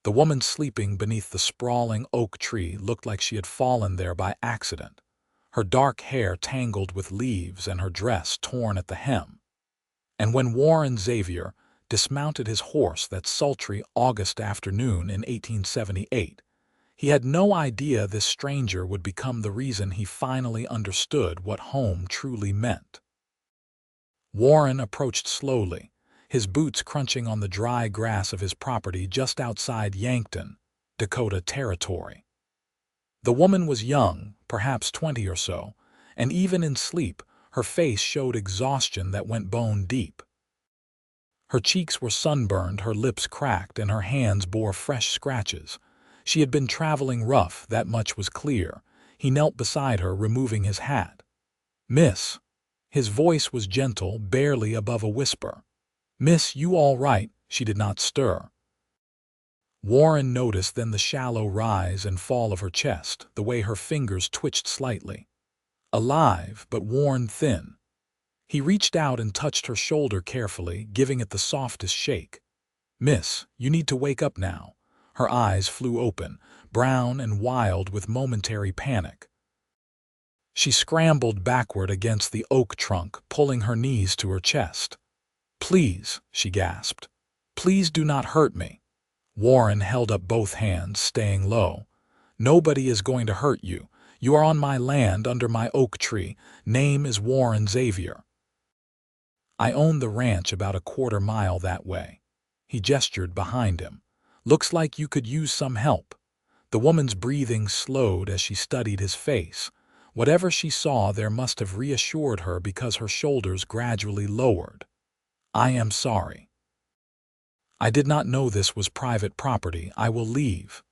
The woman sleeping beneath the sprawling oak tree looked like she had fallen there by accident, her dark hair tangled with leaves and her dress torn at the hem. And when Warren Xavier dismounted his horse that sultry August afternoon in 1878, he had no idea this stranger would become the reason he finally understood what home truly meant. Warren approached slowly, his boots crunching on the dry grass of his property just outside Yankton, Dakota Territory. The woman was young, perhaps 20 or so, and even in sleep, her face showed exhaustion that went bone deep. Her cheeks were sunburned, her lips cracked, and her hands bore fresh scratches. She had been traveling rough, that much was clear. He knelt beside her, removing his hat. "Miss." His voice was gentle, barely above a whisper. "Miss, you all right?" She did not stir. Warren noticed then the shallow rise and fall of her chest, the way her fingers twitched slightly. Alive, but worn thin. He reached out and touched her shoulder carefully, giving it the softest shake. "Miss, you need to wake up now." Her eyes flew open, brown and wild with momentary panic. She scrambled backward against the oak trunk, pulling her knees to her chest. "Please," she gasped. "Please do not hurt me." Warren held up both hands, staying low. "Nobody is going to hurt you. You are on my land under my oak tree. Name is Warren Xavier. I own the ranch about a quarter-mile that way." He gestured behind him. "Looks like you could use some help." The woman's breathing slowed as she studied his face. Whatever she saw there must have reassured her because her shoulders gradually lowered. "I am sorry. I did not know this was private property. I will leave."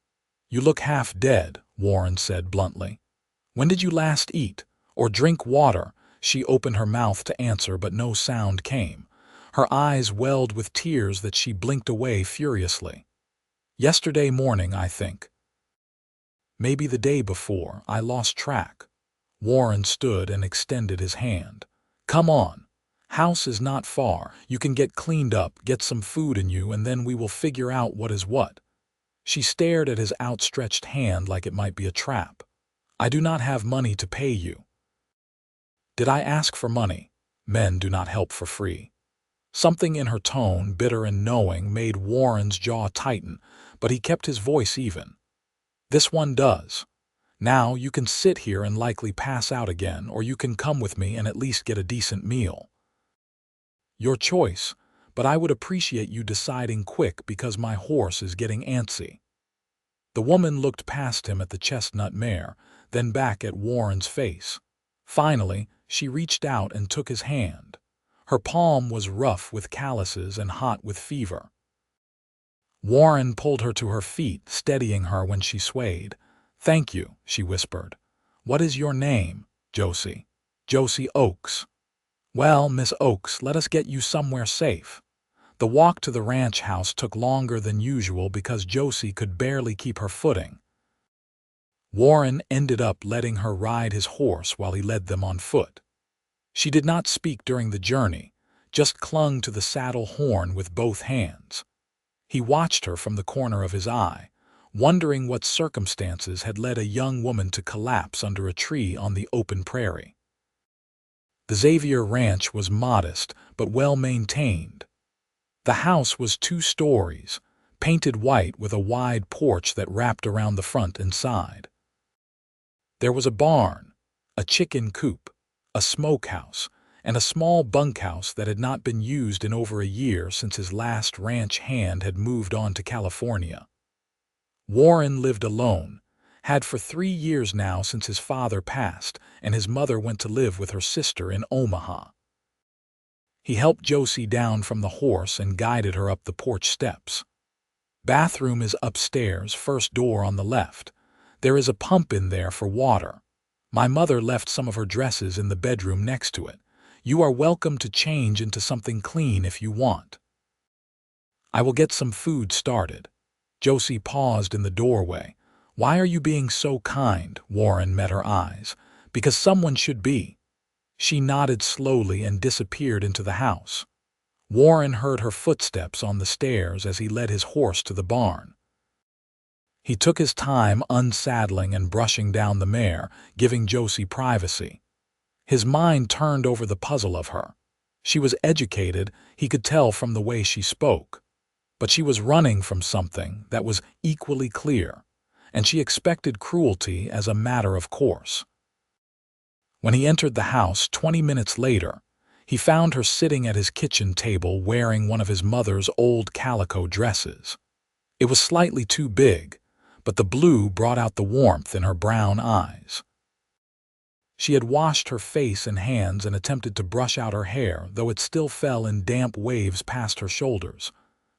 "You look half dead," Warren said bluntly. "When did you last eat? Or drink water?" She opened her mouth to answer, but no sound came. Her eyes welled with tears that she blinked away furiously. "Yesterday morning, I think. Maybe the day before. I lost track." Warren stood and extended his hand. "Come on. House is not far. You can get cleaned up, get some food in you, and then we will figure out what is what." She stared at his outstretched hand like it might be a trap. "I do not have money to pay you." "Did I ask for money? Men do not help for free." Something in her tone, bitter and knowing, made Warren's jaw tighten, but he kept his voice even. "This one does. Now you can sit here and likely pass out again, or you can come with me and at least get a decent meal. Your choice, but I would appreciate you deciding quick because my horse is getting antsy." The woman looked past him at the chestnut mare, then back at Warren's face. Finally, she reached out and took his hand. Her palm was rough with calluses and hot with fever. Warren pulled her to her feet, steadying her when she swayed. "Thank you," she whispered. "What is your name?" "Josie." "Josie Oakes." "Well, Miss Oakes, let us get you somewhere safe." The walk to the ranch house took longer than usual because Josie could barely keep her footing. Warren ended up letting her ride his horse while he led them on foot. She did not speak during the journey, just clung to the saddle horn with both hands. He watched her from the corner of his eye, wondering what circumstances had led a young woman to collapse under a tree on the open prairie. The Xavier Ranch was modest but well-maintained. The house was 2 stories, painted white with a wide porch that wrapped around the front and side. There was a barn, a chicken coop, a smokehouse, and a small bunkhouse that had not been used in over a year since his last ranch hand had moved on to California. Warren lived alone, had for 3 years now since his father passed, and his mother went to live with her sister in Omaha. He helped Josie down from the horse and guided her up the porch steps. "Bathroom is upstairs, first door on the left. There is a pump in there for water. My mother left some of her dresses in the bedroom next to it. You are welcome to change into something clean if you want. I will get some food started." Josie paused in the doorway. "Why are you being so kind?" Warren met her eyes. "Because someone should be." She nodded slowly and disappeared into the house. Warren heard her footsteps on the stairs as he led his horse to the barn. He took his time unsaddling and brushing down the mare, giving Josie privacy. His mind turned over the puzzle of her. She was educated, he could tell from the way she spoke. But she was running from something that was equally clear, and she expected cruelty as a matter of course. When he entered the house 20 minutes later, he found her sitting at his kitchen table wearing one of his mother's old calico dresses. It was slightly too big, but the blue brought out the warmth in her brown eyes. She had washed her face and hands and attempted to brush out her hair, though it still fell in damp waves past her shoulders.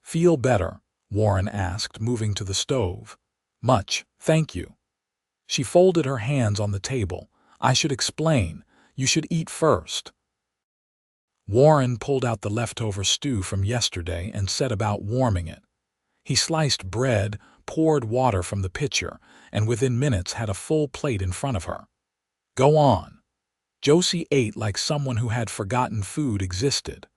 "Feel better?" Warren asked, moving to the stove. "Much, thank you." She folded her hands on the table. "I should explain. You should eat first." Warren pulled out the leftover stew from yesterday and set about warming it. He sliced bread, poured water from the pitcher, and within minutes had a full plate in front of her. "Go on." Josie ate like someone who had forgotten food existed.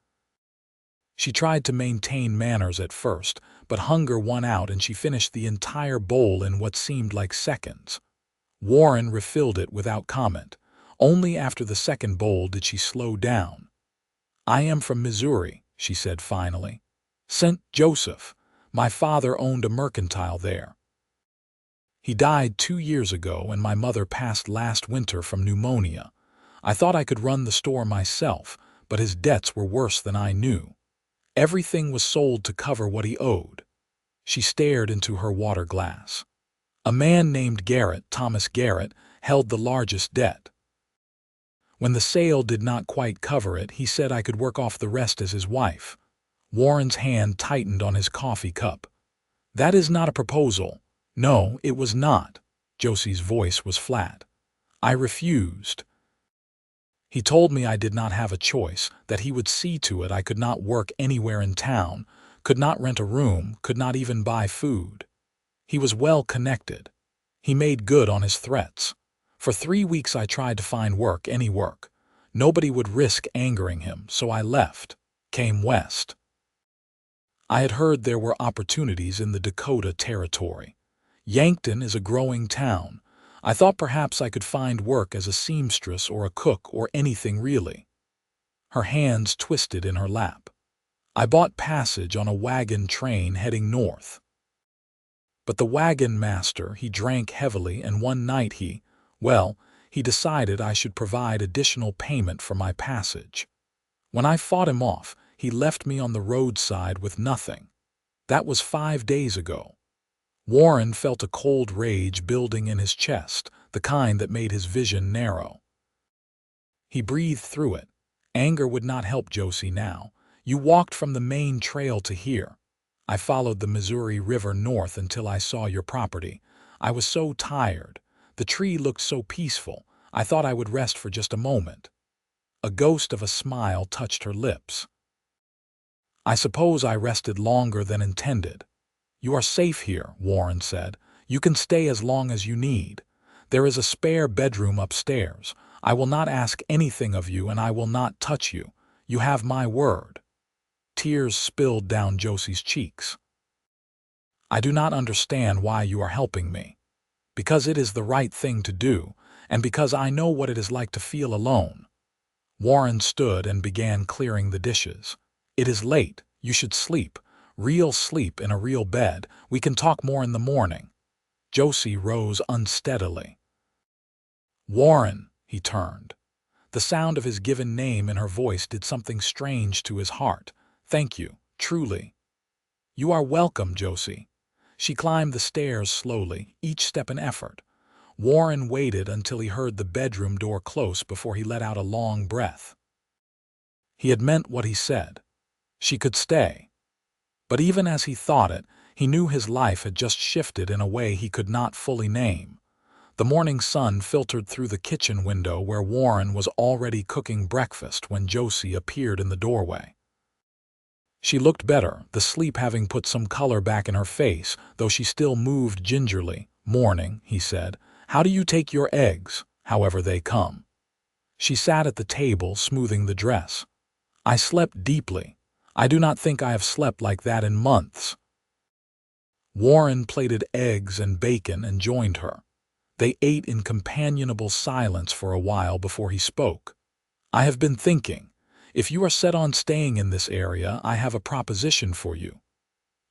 She tried to maintain manners at first, but hunger won out and she finished the entire bowl in what seemed like seconds. Warren refilled it without comment. Only after the second bowl did she slow down. "I am from Missouri," she said finally. "St. Joseph. My father owned a mercantile there. He died 2 years ago and my mother passed last winter from pneumonia. I thought I could run the store myself, but his debts were worse than I knew. Everything was sold to cover what he owed." She stared into her water glass. "A man named Garrett, Thomas Garrett, held the largest debt. When the sale did not quite cover it, he said I could work off the rest as his wife." Warren's hand tightened on his coffee cup. "That is not a proposal." "No, it was not." Josie's voice was flat. "I refused. He told me I did not have a choice, that he would see to it I could not work anywhere in town, could not rent a room, could not even buy food. He was well connected. He made good on his threats. For 3 weeks I tried to find work, any work. Nobody would risk angering him, so I left, came west. I had heard there were opportunities in the Dakota Territory. Yankton is a growing town. I thought perhaps I could find work as a seamstress or a cook or anything really." Her hands twisted in her lap. "I bought passage on a wagon train heading north. But the wagon master, he drank heavily, and one night he decided I should provide additional payment for my passage. When I fought him off, he left me on the roadside with nothing. That was 5 days ago." Warren felt a cold rage building in his chest, the kind that made his vision narrow. He breathed through it. Anger would not help Josie now. "You walked from the main trail to here. I followed the Missouri River north until I saw your property. I was so tired. The tree looked so peaceful. I thought I would rest for just a moment." A ghost of a smile touched her lips. "I suppose I rested longer than intended." "You are safe here," Warren said. "You can stay as long as you need. There is a spare bedroom upstairs. I will not ask anything of you and I will not touch you. You have my word." Tears spilled down Josie's cheeks. "I do not understand why you are helping me. Because it is the right thing to do, and because I know what it is like to feel alone." Warren stood and began clearing the dishes. "It is late. You should sleep. Real sleep in a real bed. We can talk more in the morning." Josie rose unsteadily. "Warren," he turned. The sound of his given name in her voice did something strange to his heart. "Thank you, truly." "You are welcome, Josie." She climbed the stairs slowly, each step an effort. Warren waited until he heard the bedroom door close before he let out a long breath. He had meant what he said. She could stay. But even as he thought it, he knew his life had just shifted in a way he could not fully name. The morning sun filtered through the kitchen window where Warren was already cooking breakfast when Josie appeared in the doorway. She looked better, the sleep having put some color back in her face, though she still moved gingerly. "Morning," he said. "How do you take your eggs, however they come?" She sat at the table, smoothing the dress. "I slept deeply. I do not think I have slept like that in months." Warren plated eggs and bacon and joined her. They ate in companionable silence for a while before he spoke. "I have been thinking. If you are set on staying in this area, I have a proposition for you."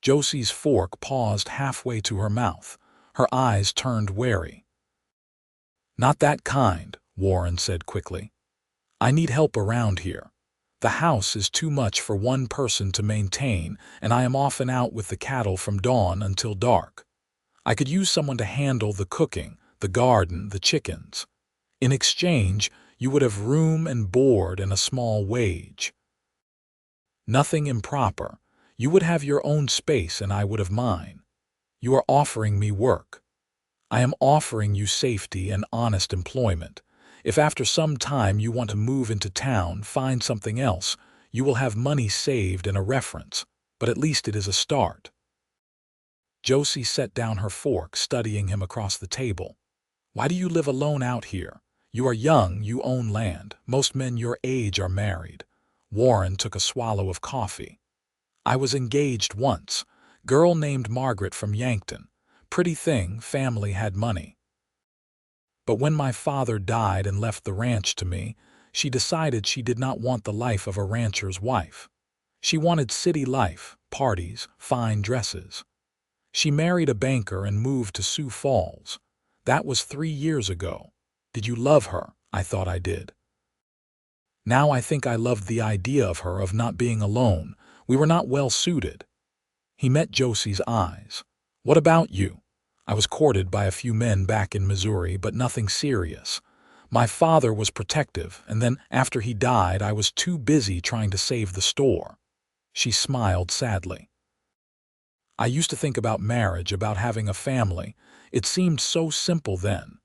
Josie's fork paused halfway to her mouth. Her eyes turned wary. "Not that kind," Warren said quickly. "I need help around here. The house is too much for one person to maintain, and I am often out with the cattle from dawn until dark. I could use someone to handle the cooking, the garden, the chickens. In exchange, you would have room and board and a small wage. Nothing improper. You would have your own space and I would have mine. You are offering me work. I am offering you safety and honest employment. If after some time you want to move into town, find something else, you will have money saved and a reference, but at least it is a start." Josie set down her fork, studying him across the table. "Why do you live alone out here? You are young, you own land. Most men your age are married." Warren took a swallow of coffee. "I was engaged once. Girl named Margaret from Yankton. Pretty thing, family had money. But when my father died and left the ranch to me, she decided she did not want the life of a rancher's wife. She wanted city life, parties, fine dresses. She married a banker and moved to Sioux Falls. That was 3 years ago. Did you love her? I thought I did. Now I think I loved the idea of her, of not being alone. We were not well suited." He met Josie's eyes. "What about you?" "I was courted by a few men back in Missouri, but nothing serious. My father was protective, and then after he died I was too busy trying to save the store." She smiled sadly. "I used to think about marriage, about having a family. It seemed so simple then.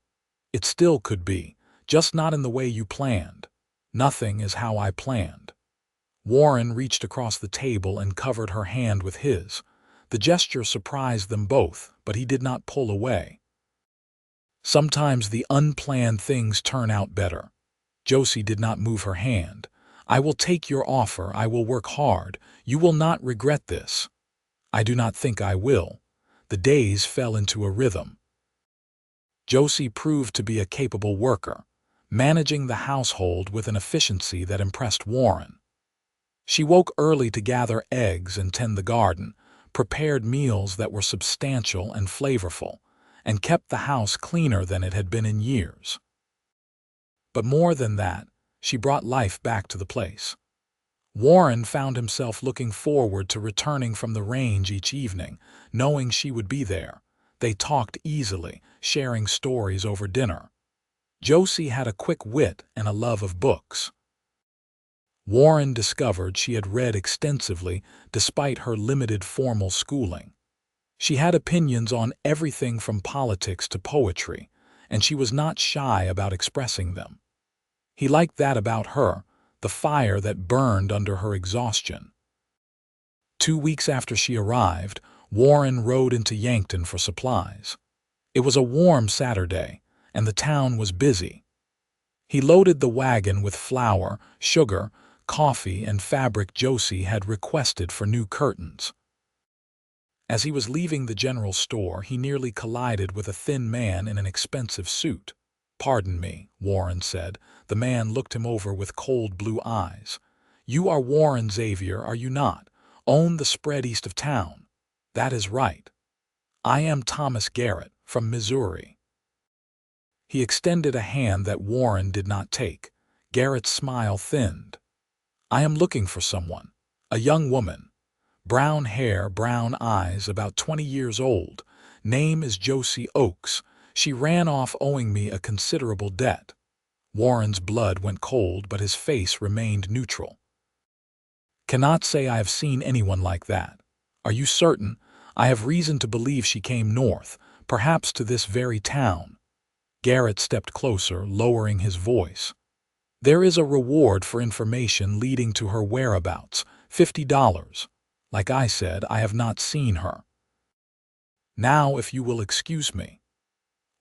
It still could be, just not in the way you planned. Nothing is how I planned." Warren reached across the table and covered her hand with his. The gesture surprised them both, but he did not pull away. "Sometimes the unplanned things turn out better." Josie did not move her hand. "I will take your offer. I will work hard. You will not regret this." "I do not think I will." The days fell into a rhythm. Josie proved to be a capable worker, managing the household with an efficiency that impressed Warren. She woke early to gather eggs and tend the garden, prepared meals that were substantial and flavorful, and kept the house cleaner than it had been in years. But more than that, she brought life back to the place. Warren found himself looking forward to returning from the range each evening, knowing she would be there. They talked easily, sharing stories over dinner. Josie had a quick wit and a love of books. Warren discovered she had read extensively despite her limited formal schooling. She had opinions on everything from politics to poetry, and she was not shy about expressing them. He liked that about her, the fire that burned under her exhaustion. 2 weeks after she arrived, Warren rode into Yankton for supplies. It was a warm Saturday, and the town was busy. He loaded the wagon with flour, sugar, coffee, and fabric Josie had requested for new curtains. As he was leaving the general store, he nearly collided with a thin man in an expensive suit. "Pardon me," Warren said. The man looked him over with cold blue eyes. "You are Warren Xavier, are you not? Own the spread east of town." "That is right." "I am Thomas Garrett, from Missouri." He extended a hand that Warren did not take. Garrett's smile thinned. "I am looking for someone. A young woman. Brown hair, brown eyes, about 20 years old. Name is Josie Oakes. She ran off owing me a considerable debt." Warren's blood went cold, but his face remained neutral. "Cannot say I have seen anyone like that." "Are you certain?" "I have reason to believe she came north, perhaps to this very town." Garrett stepped closer, lowering his voice. "There is a reward for information leading to her whereabouts, $50. Like I said, I have not seen her. Now, if you will excuse me."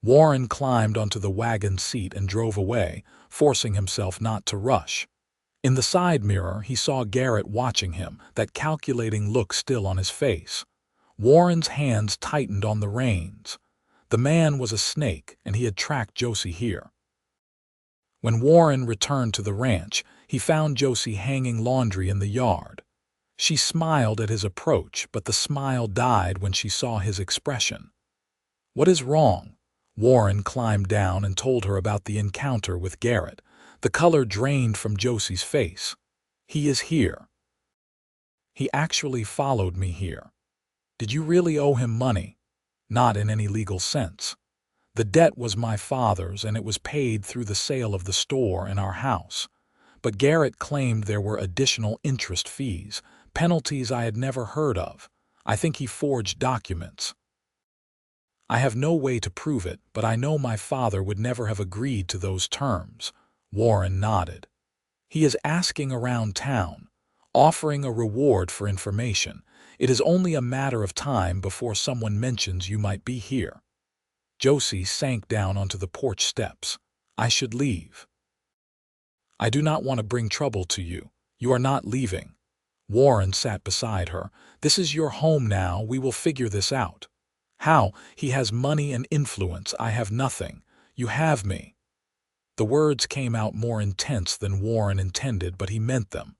Warren climbed onto the wagon seat and drove away, forcing himself not to rush. In the side mirror, he saw Garrett watching him, that calculating look still on his face. Warren's hands tightened on the reins. The man was a snake, and he had tracked Josie here. When Warren returned to the ranch, he found Josie hanging laundry in the yard. She smiled at his approach, but the smile died when she saw his expression. "What is wrong?" Warren climbed down and told her about the encounter with Garrett. The color drained from Josie's face. "He is here. He actually followed me here." "Did you really owe him money?" "Not in any legal sense. The debt was my father's, and it was paid through the sale of the store and our house. But Garrett claimed there were additional interest fees, penalties I had never heard of. I think he forged documents. I have no way to prove it, but I know my father would never have agreed to those terms." Warren nodded. "He is asking around town, offering a reward for information. It is only a matter of time before someone mentions you might be here." Josie sank down onto the porch steps. "I should leave." "I do not want to bring trouble to you. You are not leaving." Warren sat beside her. "This is your home now. We will figure this out." "How? He has money and influence. I have nothing. You have me." The words came out more intense than Warren intended, but he meant them.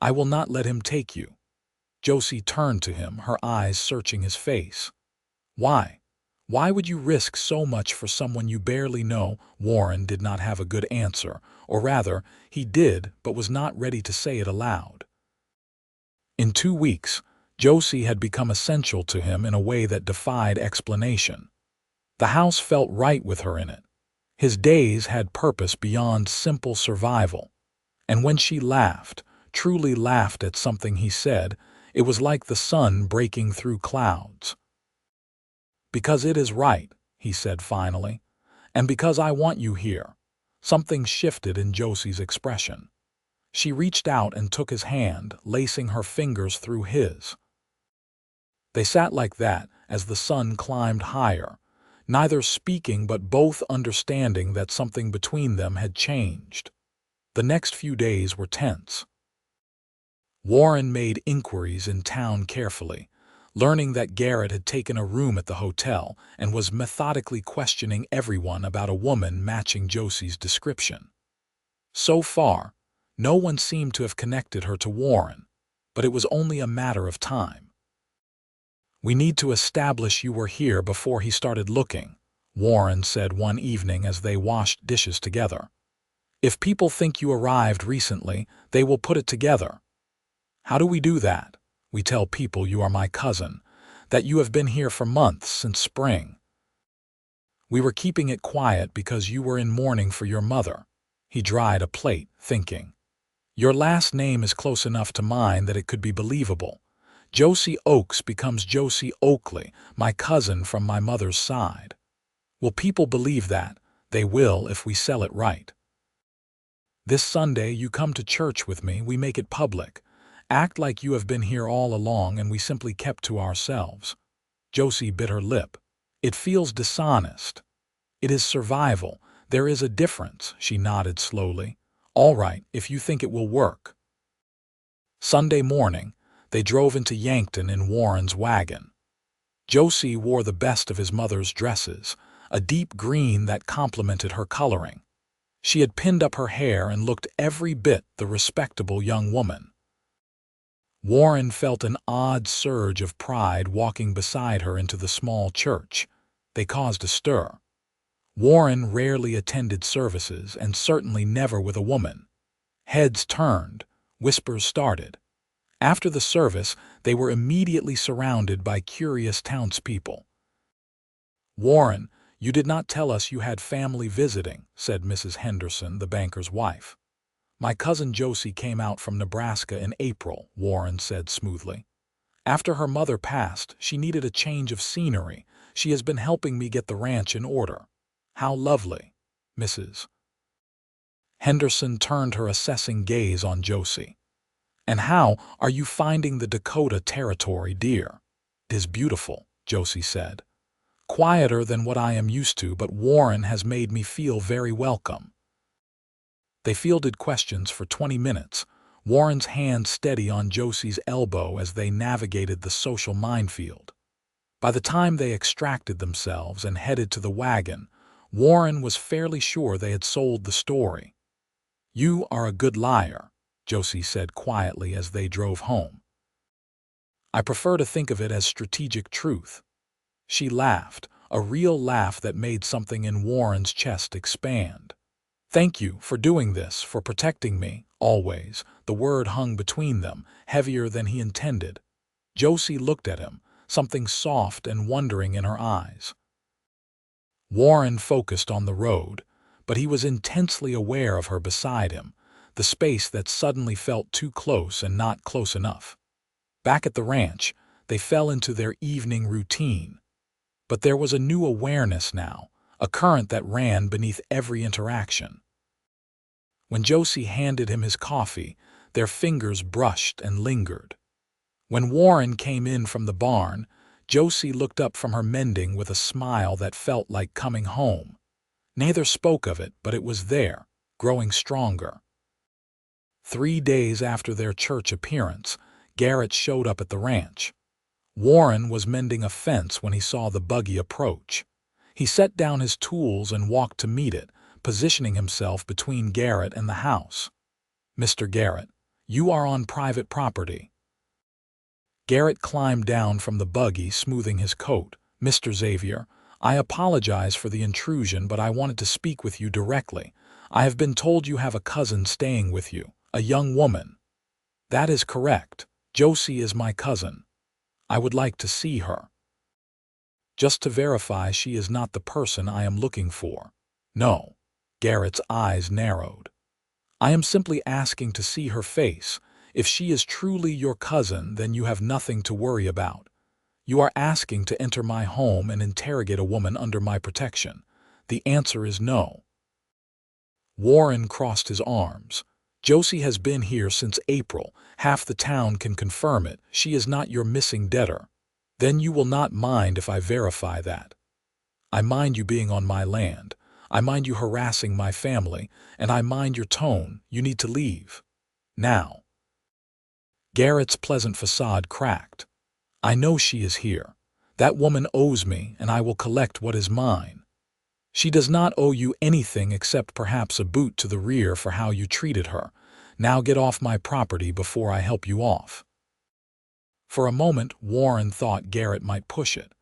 "I will not let him take you." Josie turned to him, her eyes searching his face. "Why? Why would you risk so much for someone you barely know?" Warren did not have a good answer, or rather, he did, but was not ready to say it aloud. In 2 weeks, Josie had become essential to him in a way that defied explanation. The house felt right with her in it. His days had purpose beyond simple survival. And when she laughed, truly laughed at something he said, it was like the sun breaking through clouds. "Because it is right," he said finally, "and because I want you here." Something shifted in Josie's expression. She reached out and took his hand, lacing her fingers through his. They sat like that as the sun climbed higher, neither speaking but both understanding that something between them had changed. The next few days were tense. Warren made inquiries in town carefully, learning that Garrett had taken a room at the hotel and was methodically questioning everyone about a woman matching Josie's description. So far, no one seemed to have connected her to Warren, but it was only a matter of time. "We need to establish you were here before he started looking," Warren said one evening as they washed dishes together. "If people think you arrived recently, they will put it together." "How do we do that?" "We tell people you are my cousin, that you have been here for months, since spring. We were keeping it quiet because you were in mourning for your mother." He dried a plate, thinking. "Your last name is close enough to mine that it could be believable. Josie Oakes becomes Josie Oakley, my cousin from my mother's side. Will people believe that? They will if we sell it right. This Sunday you come to church with me, we make it public. Act like you have been here all along and we simply kept to ourselves." Josie bit her lip. "It feels dishonest." "It is survival. There is a difference," she nodded slowly. "All right, if you think it will work." Sunday morning, they drove into Yankton in Warren's wagon. Josie wore the best of his mother's dresses, a deep green that complemented her coloring. She had pinned up her hair and looked every bit the respectable young woman. Warren felt an odd surge of pride walking beside her into the small church. They caused a stir. Warren rarely attended services, and certainly never with a woman. Heads turned, whispers started. After the service, they were immediately surrounded by curious townspeople. "Warren, you did not tell us you had family visiting," said Mrs. Henderson, the banker's wife. "My cousin Josie came out from Nebraska in April," Warren said smoothly. "After her mother passed, she needed a change of scenery. She has been helping me get the ranch in order." "How lovely." Mrs. Henderson turned her assessing gaze on Josie. "And how are you finding the Dakota Territory, dear?" "It is beautiful," Josie said. "Quieter than what I am used to, but Warren has made me feel very welcome." They fielded questions for 20 minutes. Warren's hand steady on Josie's elbow as they navigated the social minefield. By the time they extracted themselves and headed to the wagon, Warren was fairly sure they had sold the story. "You are a good liar," Josie said quietly as they drove home. "I prefer to think of it as strategic truth." She laughed, a real laugh that made something in Warren's chest expand. "Thank you for doing this, for protecting me, always." The word hung between them, heavier than he intended. Josie looked at him, something soft and wondering in her eyes. Warren focused on the road, but he was intensely aware of her beside him, the space that suddenly felt too close and not close enough. Back at the ranch, they fell into their evening routine. But there was a new awareness now, a current that ran beneath every interaction. When Josie handed him his coffee, their fingers brushed and lingered. When Warren came in from the barn, Josie looked up from her mending with a smile that felt like coming home. Neither spoke of it, but it was there, growing stronger. 3 days after their church appearance, Garrett showed up at the ranch. Warren was mending a fence when he saw the buggy approach. He set down his tools and walked to meet it, positioning himself between Garrett and the house. "Mr. Garrett, you are on private property." Garrett climbed down from the buggy, smoothing his coat. "Mr. Xavier, I apologize for the intrusion, but I wanted to speak with you directly. I have been told you have a cousin staying with you, a young woman." "That is correct. Josie is my cousin. I would like to see her." "Just to verify she is not the person I am looking for." "No." Garrett's eyes narrowed. "I am simply asking to see her face. If she is truly your cousin, then you have nothing to worry about. You are asking to enter my home and interrogate a woman under my protection. The answer is no." Warren crossed his arms. "Josie has been here since April. Half the town can confirm it. She is not your missing debtor." "Then you will not mind if I verify that." "I mind you being on my land. I mind you harassing my family, and I mind your tone. You need to leave. Now." Garrett's pleasant facade cracked. "I know she is here. That woman owes me, and I will collect what is mine." "She does not owe you anything except perhaps a boot to the rear for how you treated her. Now get off my property before I help you off." For a moment, Warren thought Garrett might push it,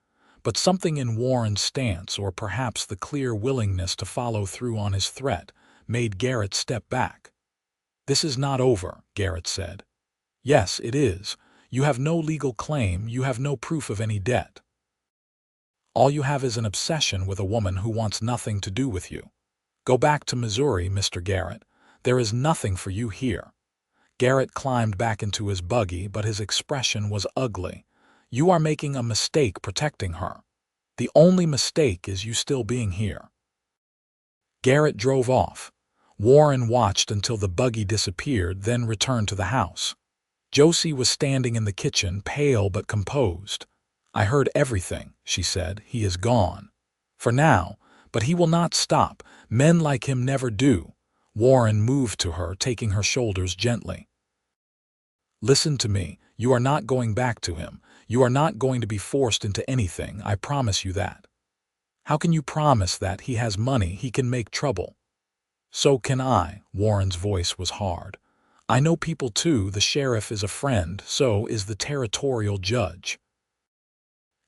but something in Warren's stance, or perhaps the clear willingness to follow through on his threat, made Garrett step back. "This is not over," Garrett said. "Yes, it is. You have no legal claim, you have no proof of any debt. All you have is an obsession with a woman who wants nothing to do with you. Go back to Missouri, Mr. Garrett. There is nothing for you here." Garrett climbed back into his buggy, but his expression was ugly. "You are making a mistake protecting her. The only mistake is you still being here." Garrett drove off. Warren watched until the buggy disappeared, then returned to the house. Josie was standing in the kitchen, pale but composed. "I heard everything," she said. "He is gone. For now, but he will not stop. Men like him never do." Warren moved to her, taking her shoulders gently. "Listen to me. You are not going back to him. You are not going to be forced into anything. I promise you that." "How can you promise that? He has money. He can make trouble." "So can I." Warren's voice was hard. "I know people too. The sheriff is a friend. So is the territorial judge.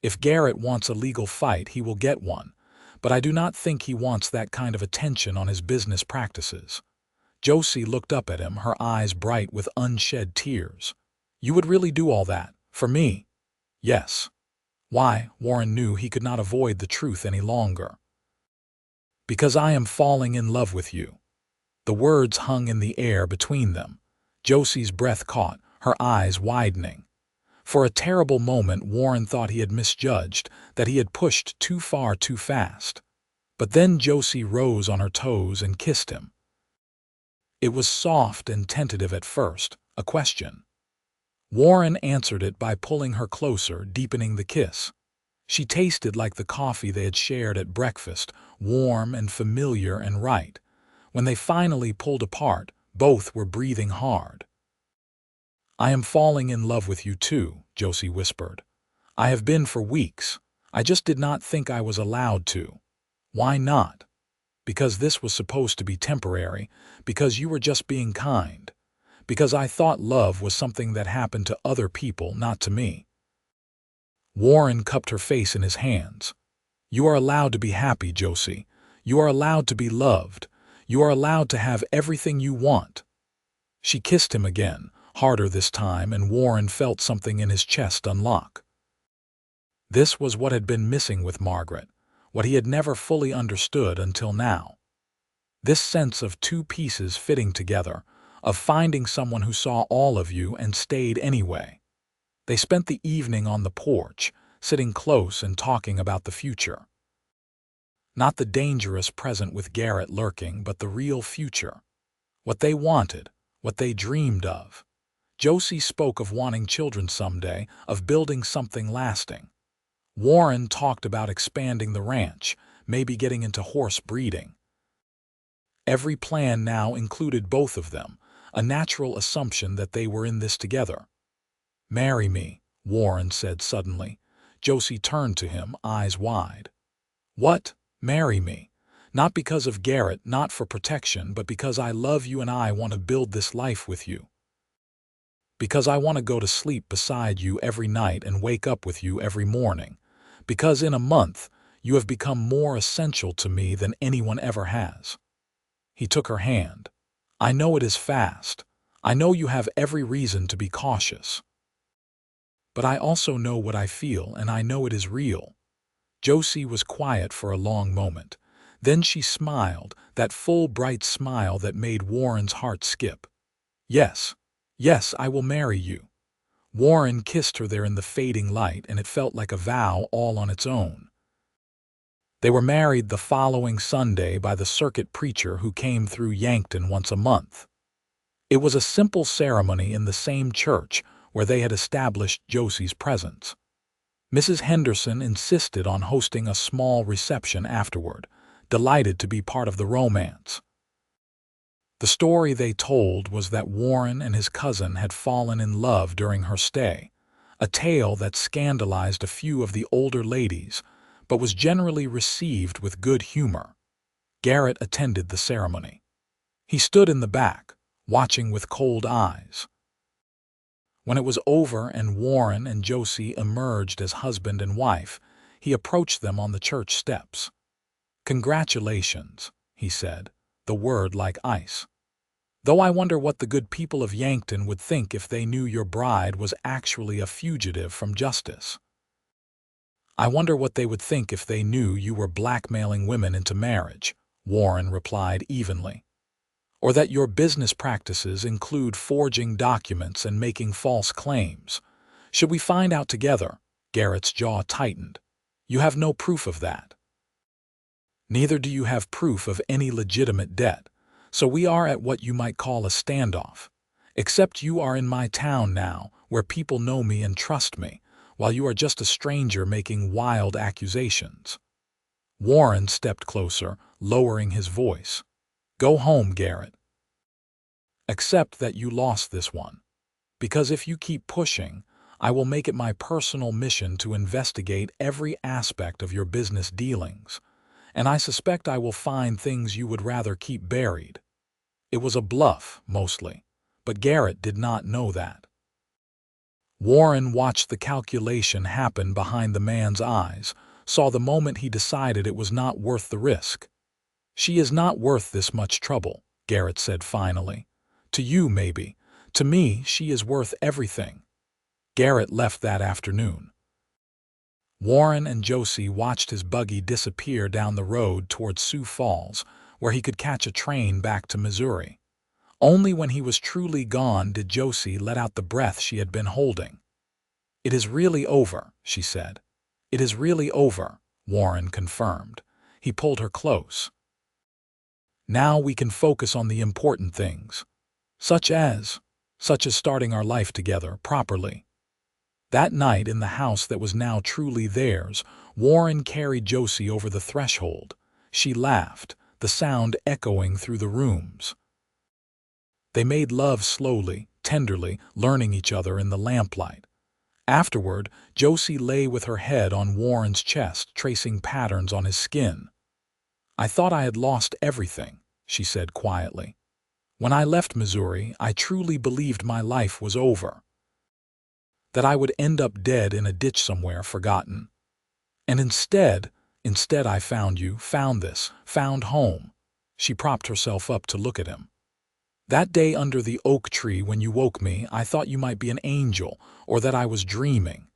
If Garrett wants a legal fight, he will get one. But I do not think he wants that kind of attention on his business practices." Josie looked up at him, her eyes bright with unshed tears. "You would really do all that? For me?" "Yes." "Why?" Warren knew he could not avoid the truth any longer. "Because I am falling in love with you." The words hung in the air between them. Josie's breath caught, her eyes widening. For a terrible moment, Warren thought he had misjudged, that he had pushed too far too fast. But then Josie rose on her toes and kissed him. It was soft and tentative at first, a question. Warren answered it by pulling her closer, deepening the kiss. She tasted like the coffee they had shared at breakfast, warm and familiar and right. When they finally pulled apart, both were breathing hard. "I am falling in love with you too," Josie whispered. "I have been for weeks. I just did not think I was allowed to." "Why not?" "Because this was supposed to be temporary, because you were just being kind, because I thought love was something that happened to other people, not to me." Warren cupped her face in his hands. "You are allowed to be happy, Josie. You are allowed to be loved. You are allowed to have everything you want." She kissed him again, harder this time, and Warren felt something in his chest unlock. This was what had been missing with Margaret, what he had never fully understood until now. This sense of two pieces fitting together, of finding someone who saw all of you and stayed anyway. They spent the evening on the porch, sitting close and talking about the future. Not the dangerous present with Garrett lurking, but the real future. What they wanted, what they dreamed of. Josie spoke of wanting children someday, of building something lasting. Warren talked about expanding the ranch, maybe getting into horse breeding. Every plan now included both of them, a natural assumption that they were in this together. "Marry me," Warren said suddenly. Josie turned to him, eyes wide. "What? Marry me? Not because of Garrett, not for protection, but because I love you and I want to build this life with you. Because I want to go to sleep beside you every night and wake up with you every morning. Because in a month, you have become more essential to me than anyone ever has." He took her hand. "I know it is fast. I know you have every reason to be cautious. But I also know what I feel, and I know it is real." Josie was quiet for a long moment. Then she smiled, that full, bright smile that made Warren's heart skip. "Yes, yes, I will marry you." Warren kissed her there in the fading light, and it felt like a vow all on its own. They were married the following Sunday by the circuit preacher who came through Yankton once a month. It was a simple ceremony in the same church where they had established Josie's presence. Mrs. Henderson insisted on hosting a small reception afterward, delighted to be part of the romance. The story they told was that Warren and his cousin had fallen in love during her stay, a tale that scandalized a few of the older ladies, but was generally received with good humor. Garrett attended the ceremony. He stood in the back, watching with cold eyes. When it was over and Warren and Josie emerged as husband and wife, he approached them on the church steps. "Congratulations," he said, the word like ice. "Though I wonder what the good people of Yankton would think if they knew your bride was actually a fugitive from justice. I wonder what they would think if they knew you were blackmailing women into marriage," Warren replied evenly. "Or that your business practices include forging documents and making false claims. Should we find out together?" Garrett's jaw tightened. "You have no proof of that. Neither do you have proof of any legitimate debt, so we are at what you might call a standoff. Except you are in my town now, where people know me and trust me, while you are just a stranger making wild accusations." Warren stepped closer, lowering his voice. "Go home, Garrett. Accept that you lost this one. Because if you keep pushing, I will make it my personal mission to investigate every aspect of your business dealings, and I suspect I will find things you would rather keep buried." It was a bluff, mostly, but Garrett did not know that. Warren watched the calculation happen behind the man's eyes, saw the moment he decided it was not worth the risk. "She is not worth this much trouble," Garrett said finally. "To you, maybe. To me, she is worth everything." Garrett left that afternoon. Warren and Josie watched his buggy disappear down the road toward Sioux Falls, where he could catch a train back to Missouri. Only when he was truly gone did Josie let out the breath she had been holding. "It is really over," she said. "It is really over," Warren confirmed. He pulled her close. "Now we can focus on the important things, such as starting our life together properly." That night in the house that was now truly theirs, Warren carried Josie over the threshold. She laughed, the sound echoing through the rooms. They made love slowly, tenderly, learning each other in the lamplight. Afterward, Josie lay with her head on Warren's chest, tracing patterns on his skin. "I thought I had lost everything," she said quietly. "When I left Missouri, I truly believed my life was over, that I would end up dead in a ditch somewhere, forgotten. And instead I found you, found home." She propped herself up to look at him. "That day under the oak tree when you woke me, I thought you might be an angel, or that I was dreaming."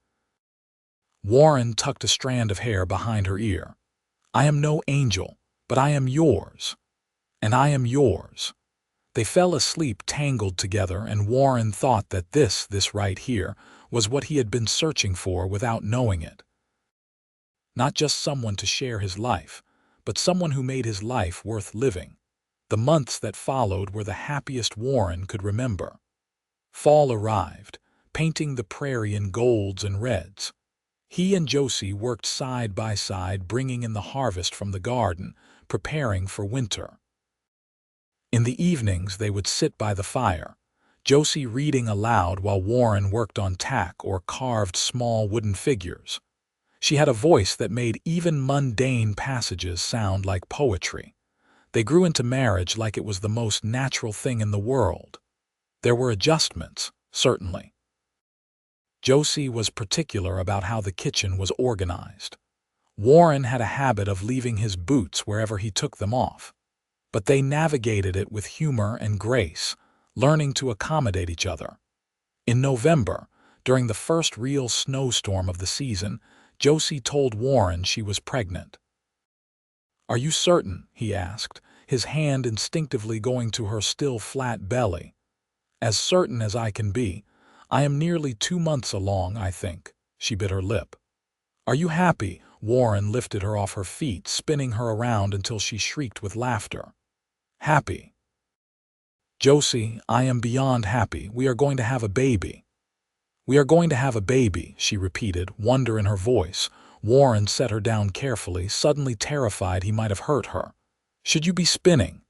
Warren tucked a strand of hair behind her ear. "I am no angel, but I am yours. And I am yours." They fell asleep tangled together, and Warren thought that this right here, was what he had been searching for without knowing it. Not just someone to share his life, but someone who made his life worth living. The months that followed were the happiest Warren could remember. Fall arrived, painting the prairie in golds and reds. He and Josie worked side by side, bringing in the harvest from the garden, preparing for winter. In the evenings they would sit by the fire, Josie reading aloud while Warren worked on tack or carved small wooden figures. She had a voice that made even mundane passages sound like poetry. They grew into marriage like it was the most natural thing in the world. There were adjustments, certainly. Josie was particular about how the kitchen was organized. Warren had a habit of leaving his boots wherever he took them off. But they navigated it with humor and grace, learning to accommodate each other. In November, during the first real snowstorm of the season, Josie told Warren she was pregnant. "Are you certain?" he asked, his hand instinctively going to her still flat belly. "As certain as I can be. I am nearly 2 months along, I think." She bit her lip. "Are you happy?" Warren lifted her off her feet, spinning her around until she shrieked with laughter. "Happy? Josie, I am beyond happy. We are going to have a baby." "We are going to have a baby," she repeated, wonder in her voice. Warren set her down carefully, suddenly terrified he might have hurt her. "Should you be spinning?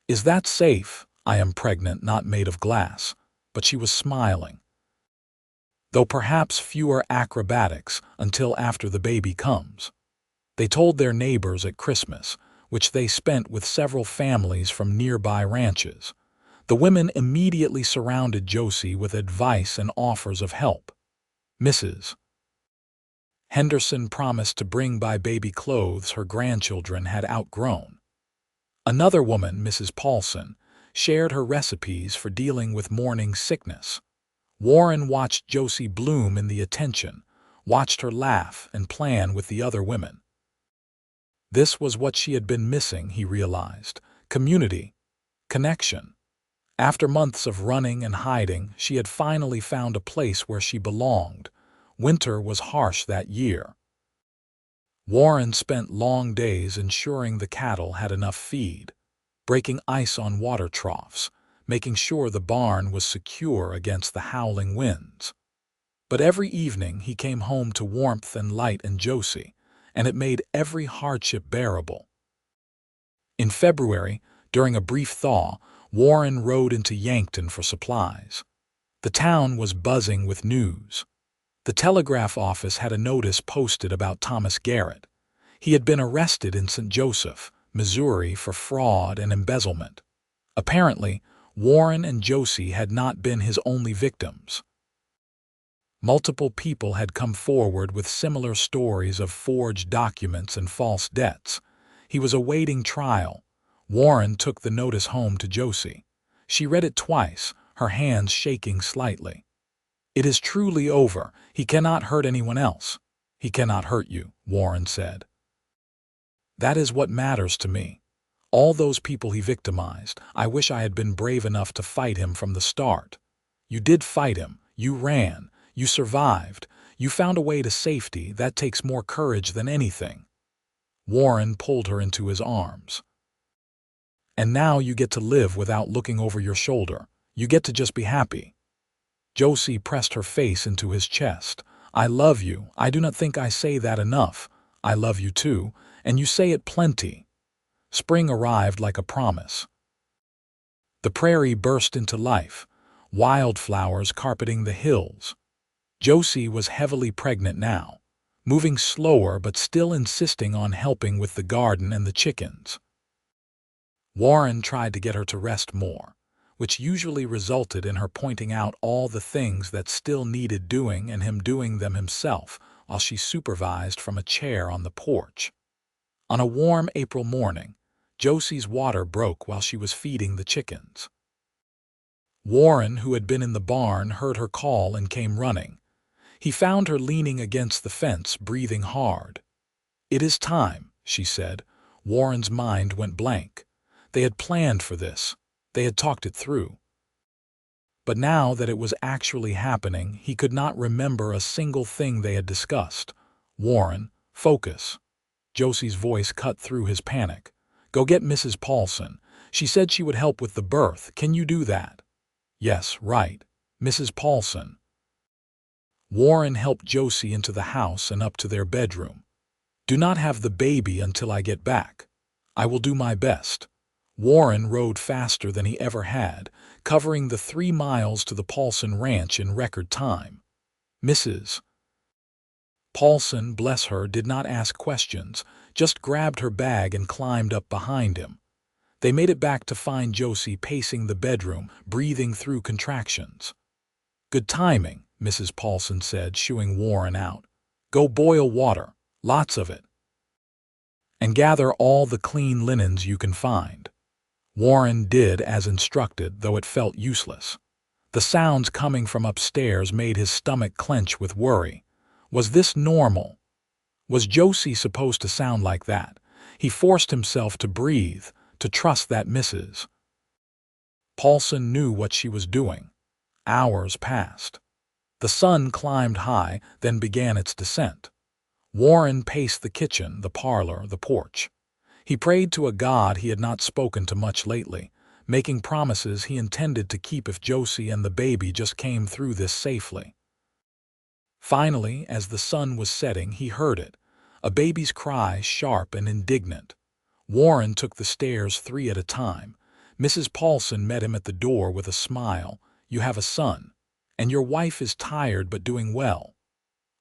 Is that safe?" "I am pregnant, not made of glass." But she was smiling. "Though perhaps fewer acrobatics until after the baby comes." They told their neighbors at Christmas, which they spent with several families from nearby ranches. The women immediately surrounded Josie with advice and offers of help. Mrs. Henderson promised to bring by baby clothes her grandchildren had outgrown. Another woman, Mrs. Paulson, shared her recipes for dealing with morning sickness. Warren watched Josie bloom in the attention, watched her laugh and plan with the other women. This was what she had been missing, he realized: community, connection. After months of running and hiding, she had finally found a place where she belonged. Winter was harsh that year. Warren spent long days ensuring the cattle had enough feed, breaking ice on water troughs, making sure the barn was secure against the howling winds. But every evening he came home to warmth and light and Josie, and it made every hardship bearable. In February, during a brief thaw, Warren rode into Yankton for supplies. The town was buzzing with news. The telegraph office had a notice posted about Thomas Garrett. He had been arrested in St. Joseph, Missouri, for fraud and embezzlement. Apparently, Warren and Josie had not been his only victims. Multiple people had come forward with similar stories of forged documents and false debts. He was awaiting trial. Warren took the notice home to Josie. She read it twice, her hands shaking slightly. "It is truly over. He cannot hurt anyone else." "He cannot hurt you," Warren said. "That is what matters to me. All those people he victimized, I wish I had been brave enough to fight him from the start." "You did fight him. You ran. You survived. You found a way to safety. That takes more courage than anything." Warren pulled her into his arms. "And now you get to live without looking over your shoulder. You get to just be happy." Josie pressed her face into his chest. "I love you. I do not think I say that enough. I love you too, and you say it plenty." Spring arrived like a promise. The prairie burst into life. wildflowers carpeting the hills. Josie was heavily pregnant now, moving slower but still insisting on helping with the garden and the chickens. Warren tried to get her to rest more, which usually resulted in her pointing out all the things that still needed doing and him doing them himself while she supervised from a chair on the porch. On a warm April morning, Josie's water broke while she was feeding the chickens. Warren, who had been in the barn, heard her call and came running. He found her leaning against the fence, breathing hard. "It is time," she said. Warren's mind went blank. They had planned for this. They had talked it through. But now that it was actually happening, he could not remember a single thing they had discussed. "Warren, focus." Josie's voice cut through his panic. "Go get Mrs. Paulson. She said she would help with the birth. Can you do that?" "Yes, right. Mrs. Paulson." Warren helped Josie into the house and up to their bedroom. "Do not have the baby until I get back. I will do my best." Warren rode faster than he ever had, covering the 3 miles to the Paulson ranch in record time. Mrs. Paulson, bless her, did not ask questions, just grabbed her bag and climbed up behind him. They made it back to find Josie pacing the bedroom, breathing through contractions. "Good timing," Mrs. Paulson said, shooing Warren out. "Go boil water, lots of it. And gather all the clean linens you can find." Warren did as instructed, though it felt useless. The sounds coming from upstairs made his stomach clench with worry. Was this normal? Was Josie supposed to sound like that? He forced himself to breathe, to trust that Mrs. Paulson knew what she was doing. Hours passed. The sun climbed high, then began its descent. Warren paced the kitchen, the parlor, the porch. He prayed to a God he had not spoken to much lately, making promises he intended to keep if Josie and the baby just came through this safely. Finally, as the sun was setting, he heard it, a baby's cry, sharp and indignant. Warren took the stairs 3 at a time. Mrs. Paulson met him at the door with a smile. "You have a son, and your wife is tired but doing well."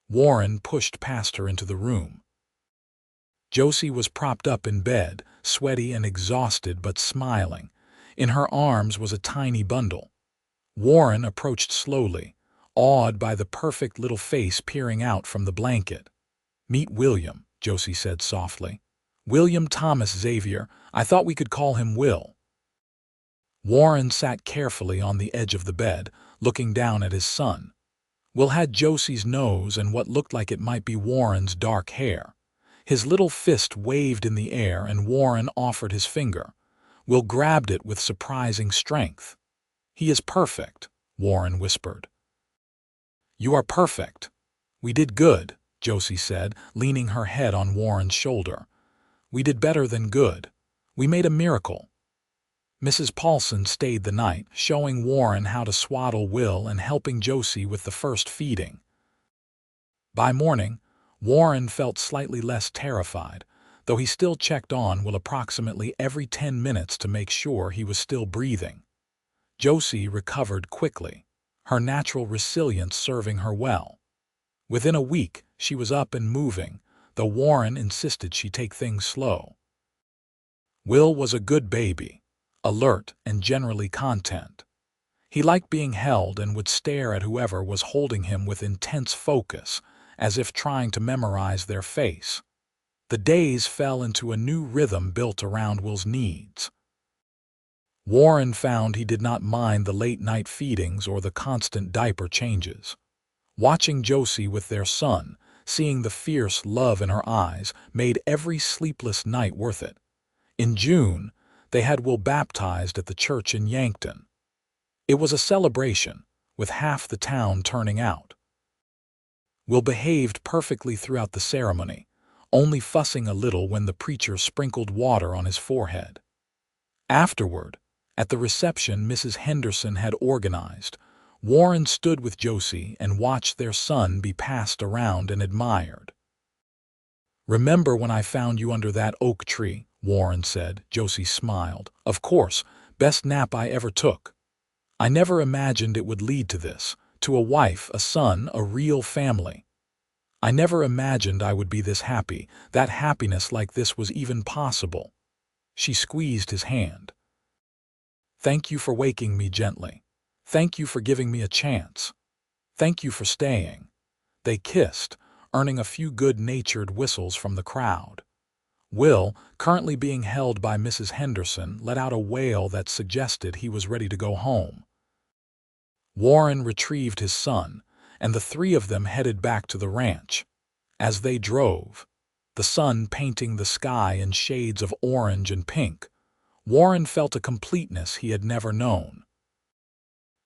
Warren pushed past her into the room. Josie was propped up in bed, sweaty and exhausted but smiling. In her arms was a tiny bundle. Warren approached slowly, awed by the perfect little face peering out from the blanket. "Meet William," Josie said softly. "William Thomas Xavier. I thought we could call him Will." Warren sat carefully on the edge of the bed, looking down at his son. Will had Josie's nose and what looked like it might be Warren's dark hair. His little fist waved in the air and Warren offered his finger. Will grabbed it with surprising strength. "He is perfect," Warren whispered. "You are perfect. We did good," Josie said, leaning her head on Warren's shoulder. "We did better than good. We made a miracle." Mrs. Paulson stayed the night, showing Warren how to swaddle Will and helping Josie with the first feeding. By morning, Warren felt slightly less terrified, though he still checked on Will approximately every 10 minutes to make sure he was still breathing. Josie recovered quickly, her natural resilience serving her well. Within a week, she was up and moving, though Warren insisted she take things slow. Will was a good baby, alert and generally content. He liked being held and would stare at whoever was holding him with intense focus, as if trying to memorize their face. The days fell into a new rhythm built around Will's needs. Warren found he did not mind the late-night feedings or the constant diaper changes. Watching Josie with their son, seeing the fierce love in her eyes, made every sleepless night worth it. In June, they had Will baptized at the church in Yankton. It was a celebration, with half the town turning out. Will behaved perfectly throughout the ceremony, only fussing a little when the preacher sprinkled water on his forehead. Afterward, at the reception Mrs. Henderson had organized, Warren stood with Josie and watched their son be passed around and admired. "Remember when I found you under that oak tree?" Warren said. Josie smiled. "Of course, best nap I ever took." I never imagined it would lead to this, to a wife, a son, a real family. I never imagined I would be this happy, that happiness like this was even possible." She squeezed his hand. "Thank you for waking me gently. Thank you for giving me a chance. Thank you for staying." They kissed, earning a few good-natured whistles from the crowd. Will, currently being held by Mrs. Henderson, let out a wail that suggested he was ready to go home. Warren retrieved his son, and the three of them headed back to the ranch. As they drove, the sun painting the sky in shades of orange and pink, Warren felt a completeness he had never known.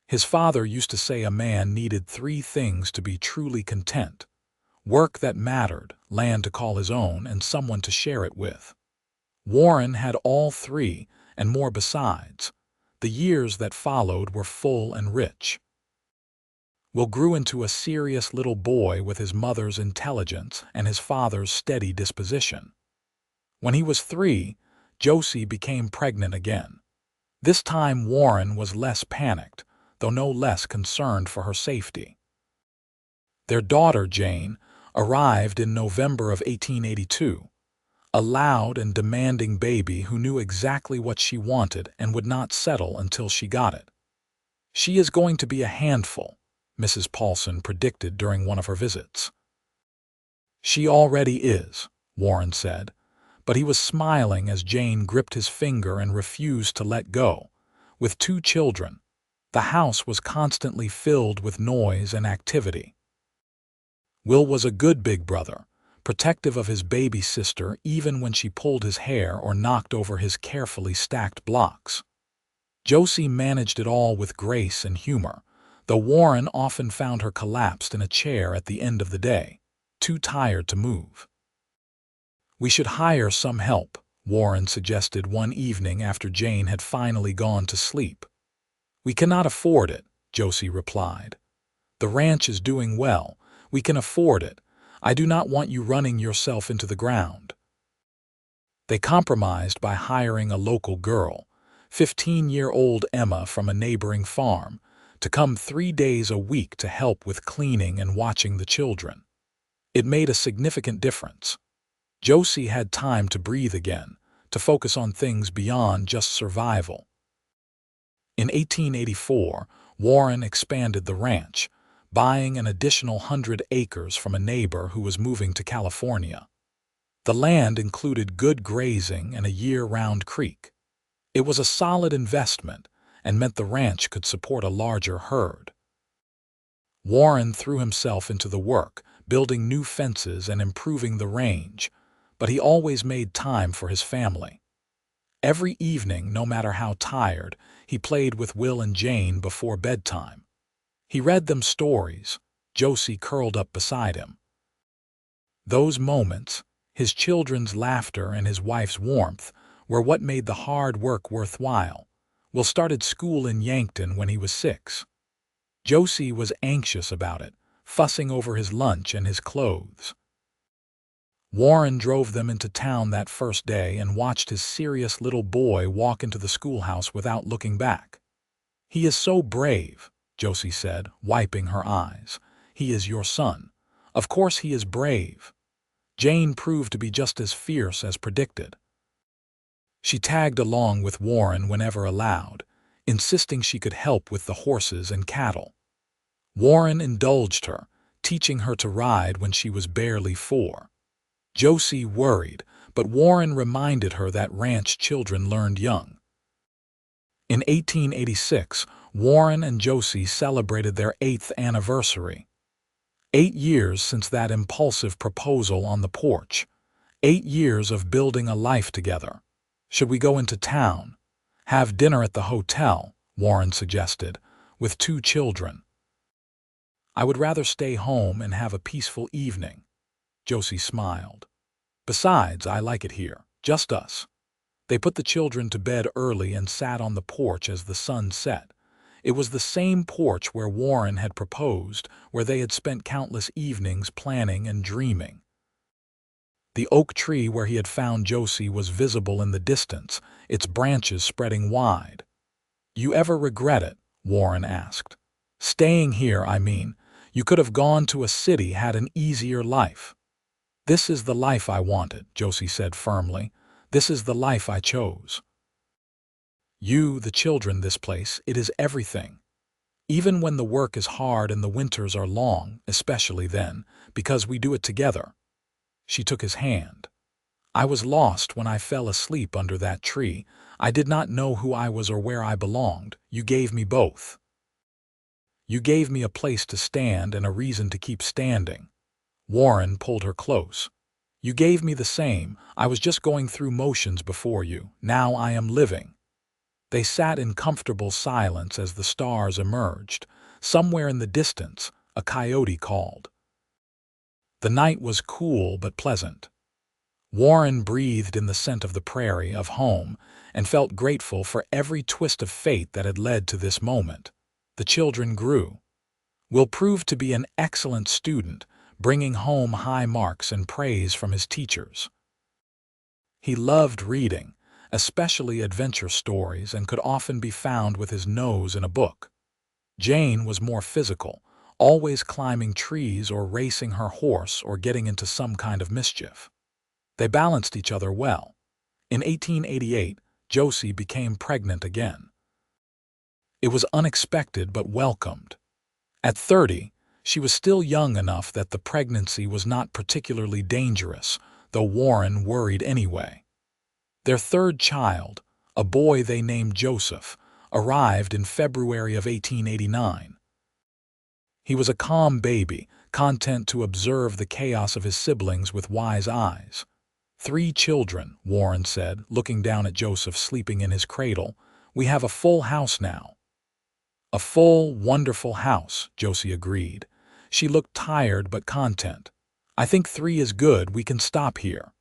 His father used to say a man needed three things to be truly content: work that mattered, land to call his own, and someone to share it with. Warren had all three, and more besides. The years that followed were full and rich. Will grew into a serious little boy with his mother's intelligence and his father's steady disposition. When he was 3, Josie became pregnant again. This time Warren was less panicked, though no less concerned for her safety. Their daughter, Jane, arrived in November of 1882, a loud and demanding baby who knew exactly what she wanted and would not settle until she got it. "She is going to be a handful," Mrs. Paulson predicted during one of her visits. "She already is," Warren said, but he was smiling as Jane gripped his finger and refused to let go. With 2 children, the house was constantly filled with noise and activity. Will was a good big brother, protective of his baby sister even when she pulled his hair or knocked over his carefully stacked blocks. Josie managed it all with grace and humor, though Warren often found her collapsed in a chair at the end of the day, too tired to move. "We should hire some help," Warren suggested one evening after Jane had finally gone to sleep. "We cannot afford it," Josie replied. "The ranch is doing well. We can afford it. I do not want you running yourself into the ground." They compromised by hiring a local girl, 15-year-old Emma from a neighboring farm, to come 3 days a week to help with cleaning and watching the children. It made a significant difference. Josie had time to breathe again, to focus on things beyond just survival. In 1884, Warren expanded the ranch, buying an additional 100 acres from a neighbor who was moving to California. The land included good grazing and a year-round creek. It was a solid investment and meant the ranch could support a larger herd. Warren threw himself into the work, building new fences and improving the range, but he always made time for his family. Every evening, no matter how tired, he played with Will and Jane before bedtime. He read them stories, Josie curled up beside him. Those moments, his children's laughter and his wife's warmth, were what made the hard work worthwhile. Will started school in Yankton when he was 6. Josie was anxious about it, fussing over his lunch and his clothes. Warren drove them into town that first day and watched his serious little boy walk into the schoolhouse without looking back. "He is so brave," Josie said, wiping her eyes. "He is your son. Of course he is brave." Jane proved to be just as fierce as predicted. She tagged along with Warren whenever allowed, insisting she could help with the horses and cattle. Warren indulged her, teaching her to ride when she was barely 4. Josie worried, but Warren reminded her that ranch children learned young. In 1886, Warren and Josie celebrated their 8th anniversary. 8 years since that impulsive proposal on the porch. 8 years of building a life together. "Should we go into town? Have dinner at the hotel?" Warren suggested, with 2 children. "I would rather stay home and have a peaceful evening," Josie smiled. "Besides, I like it here, just us." They put the children to bed early and sat on the porch as the sun set. It was the same porch where Warren had proposed, where they had spent countless evenings planning and dreaming. The oak tree where he had found Josie was visible in the distance, its branches spreading wide. "You ever regret it?" Warren asked. "Staying here, I mean. You could have gone to a city, had an easier life." "This is the life I wanted," Josie said firmly. "This is the life I chose. You, the children, this place, it is everything. Even when the work is hard and the winters are long, especially then, because we do it together." She took his hand. "I was lost when I fell asleep under that tree. I did not know who I was or where I belonged. You gave me both. You gave me a place to stand and a reason to keep standing." Warren pulled her close. "You gave me the same. I was just going through motions before you. Now I am living." They sat in comfortable silence as the stars emerged. Somewhere in the distance, a coyote called. The night was cool but pleasant. Warren breathed in the scent of the prairie, of home, and felt grateful for every twist of fate that had led to this moment. The children grew. Will prove to be an excellent student, bringing home high marks and praise from his teachers. He loved reading, especially adventure stories, and could often be found with his nose in a book. Jane was more physical, always climbing trees or racing her horse or getting into some kind of mischief. They balanced each other well. In 1888, Josie became pregnant again. It was unexpected but welcomed. At 30, she was still young enough that the pregnancy was not particularly dangerous, though Warren worried anyway. Their third child, a boy they named Joseph, arrived in February of 1889. He was a calm baby, content to observe the chaos of his siblings with wise eyes. "3 children," Warren said, looking down at Joseph sleeping in his cradle. "We have a full house now." "A full, wonderful house," Josie agreed. She looked tired but content. "I think 3 is good. We can stop here."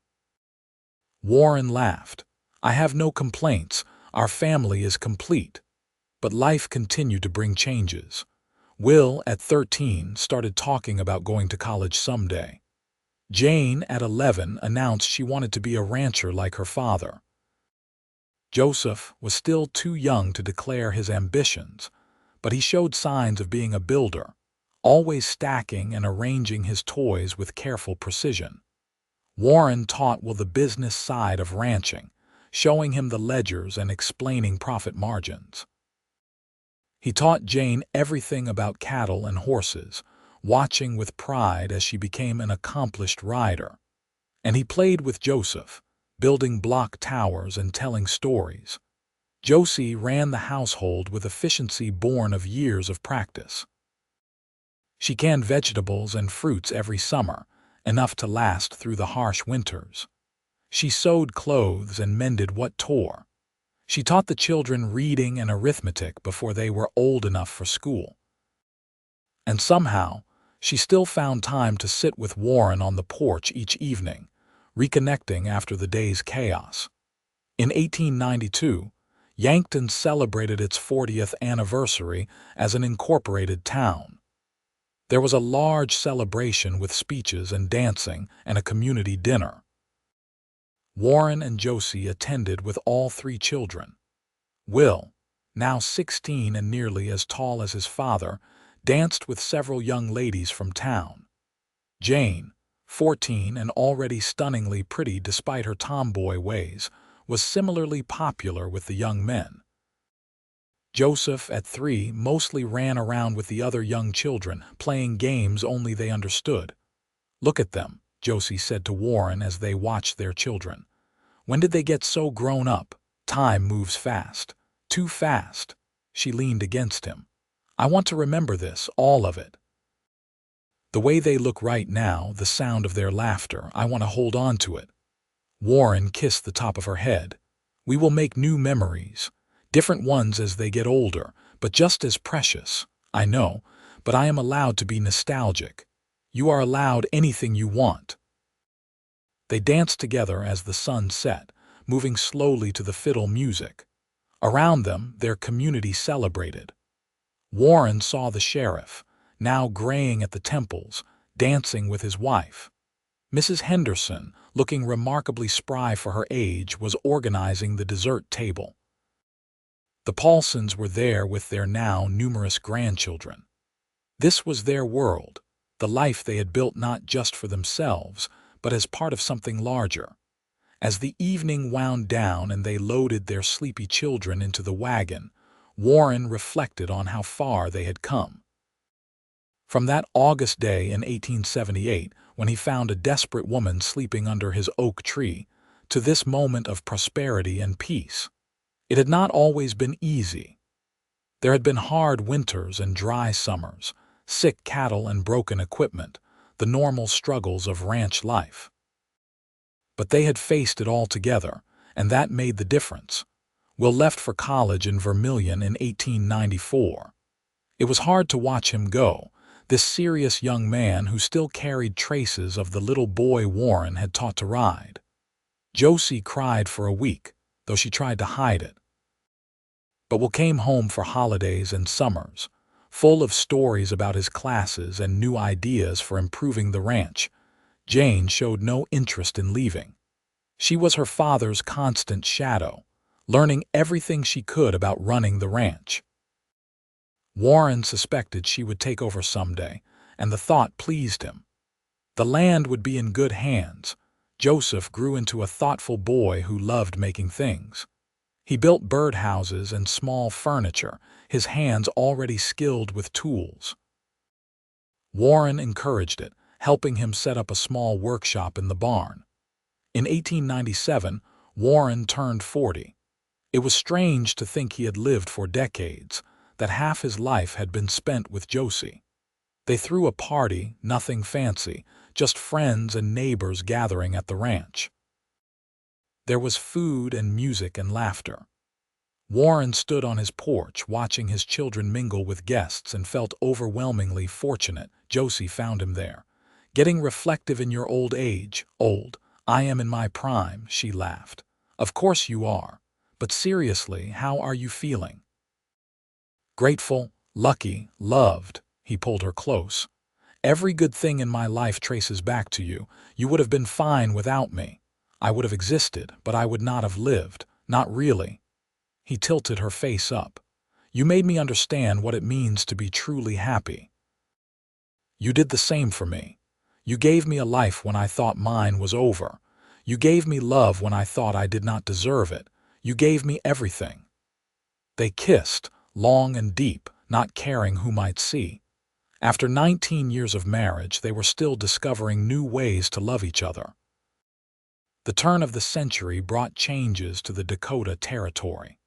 Warren laughed. "I have no complaints. Our family is complete." But life continued to bring changes. Will, at 13, started talking about going to college someday. Jane, at 11, announced she wanted to be a rancher like her father. Joseph was still too young to declare his ambitions, but he showed signs of being a builder, always stacking and arranging his toys with careful precision. Warren taught Will the business side of ranching, showing him the ledgers and explaining profit margins. He taught Jane everything about cattle and horses, watching with pride as she became an accomplished rider. And he played with Joseph, building block towers and telling stories. Josie ran the household with efficiency born of years of practice. She canned vegetables and fruits every summer, enough to last through the harsh winters. She sewed clothes and mended what tore. She taught the children reading and arithmetic before they were old enough for school. And somehow, she still found time to sit with Warren on the porch each evening, reconnecting after the day's chaos. In 1892, Yankton celebrated its 40th anniversary as an incorporated town. There was a large celebration with speeches and dancing and a community dinner. Warren and Josie attended with all 3 children. Will, now 16 and nearly as tall as his father, danced with several young ladies from town. Jane, 14 and already stunningly pretty despite her tomboy ways, was similarly popular with the young men. Joseph, at 3, mostly ran around with the other young children, playing games only they understood. "Look at them," Josie said to Warren as they watched their children. "When did they get so grown up? Time moves fast. Too fast." She leaned against him. "I want to remember this, all of it. The way they look right now, the sound of their laughter, I want to hold on to it." Warren kissed the top of her head. "We will make new memories. Different ones as they get older, but just as precious. I know, but I am allowed to be nostalgic. You are allowed anything you want." They danced together as the sun set, moving slowly to the fiddle music. Around them, their community celebrated. Warren saw the sheriff, now graying at the temples, dancing with his wife. Mrs. Henderson, looking remarkably spry for her age, was organizing the dessert table. The Paulsons were there with their now numerous grandchildren. This was their world, the life they had built not just for themselves, but as part of something larger. As the evening wound down and they loaded their sleepy children into the wagon, Warren reflected on how far they had come. From that August day in 1878, when he found a desperate woman sleeping under his oak tree, to this moment of prosperity and peace. It had not always been easy. There had been hard winters and dry summers, sick cattle and broken equipment, the normal struggles of ranch life. But they had faced it all together, and that made the difference. Will left for college in Vermilion in 1894. It was hard to watch him go, this serious young man who still carried traces of the little boy Warren had taught to ride. Josie cried for a week, though she tried to hide it. But Will came home for holidays and summers, full of stories about his classes and new ideas for improving the ranch. Jane showed no interest in leaving. She was her father's constant shadow, learning everything she could about running the ranch. Warren suspected she would take over someday, and the thought pleased him. The land would be in good hands. Joseph grew into a thoughtful boy who loved making things. He built birdhouses and small furniture, his hands already skilled with tools. Warren encouraged it, helping him set up a small workshop in the barn. In 1897, Warren turned 40. It was strange to think he had lived for decades, that half his life had been spent with Josie. They threw a party, nothing fancy, just friends and neighbors gathering at the ranch. There was food and music and laughter. Warren stood on his porch watching his children mingle with guests and felt overwhelmingly fortunate. Josie found him there. "Getting reflective in your old age, old. I am in my prime," she laughed. "Of course you are. But seriously, how are you feeling?" "Grateful, lucky, loved." He pulled her close. "Every good thing in my life traces back to you. You would have been fine without me. I would have existed, but I would not have lived. Not really." He tilted her face up. "You made me understand what it means to be truly happy. You did the same for me. You gave me a life when I thought mine was over. You gave me love when I thought I did not deserve it. You gave me everything." They kissed, long and deep, not caring who might see. After 19 years of marriage, they were still discovering new ways to love each other. The turn of the century brought changes to the Dakota Territory.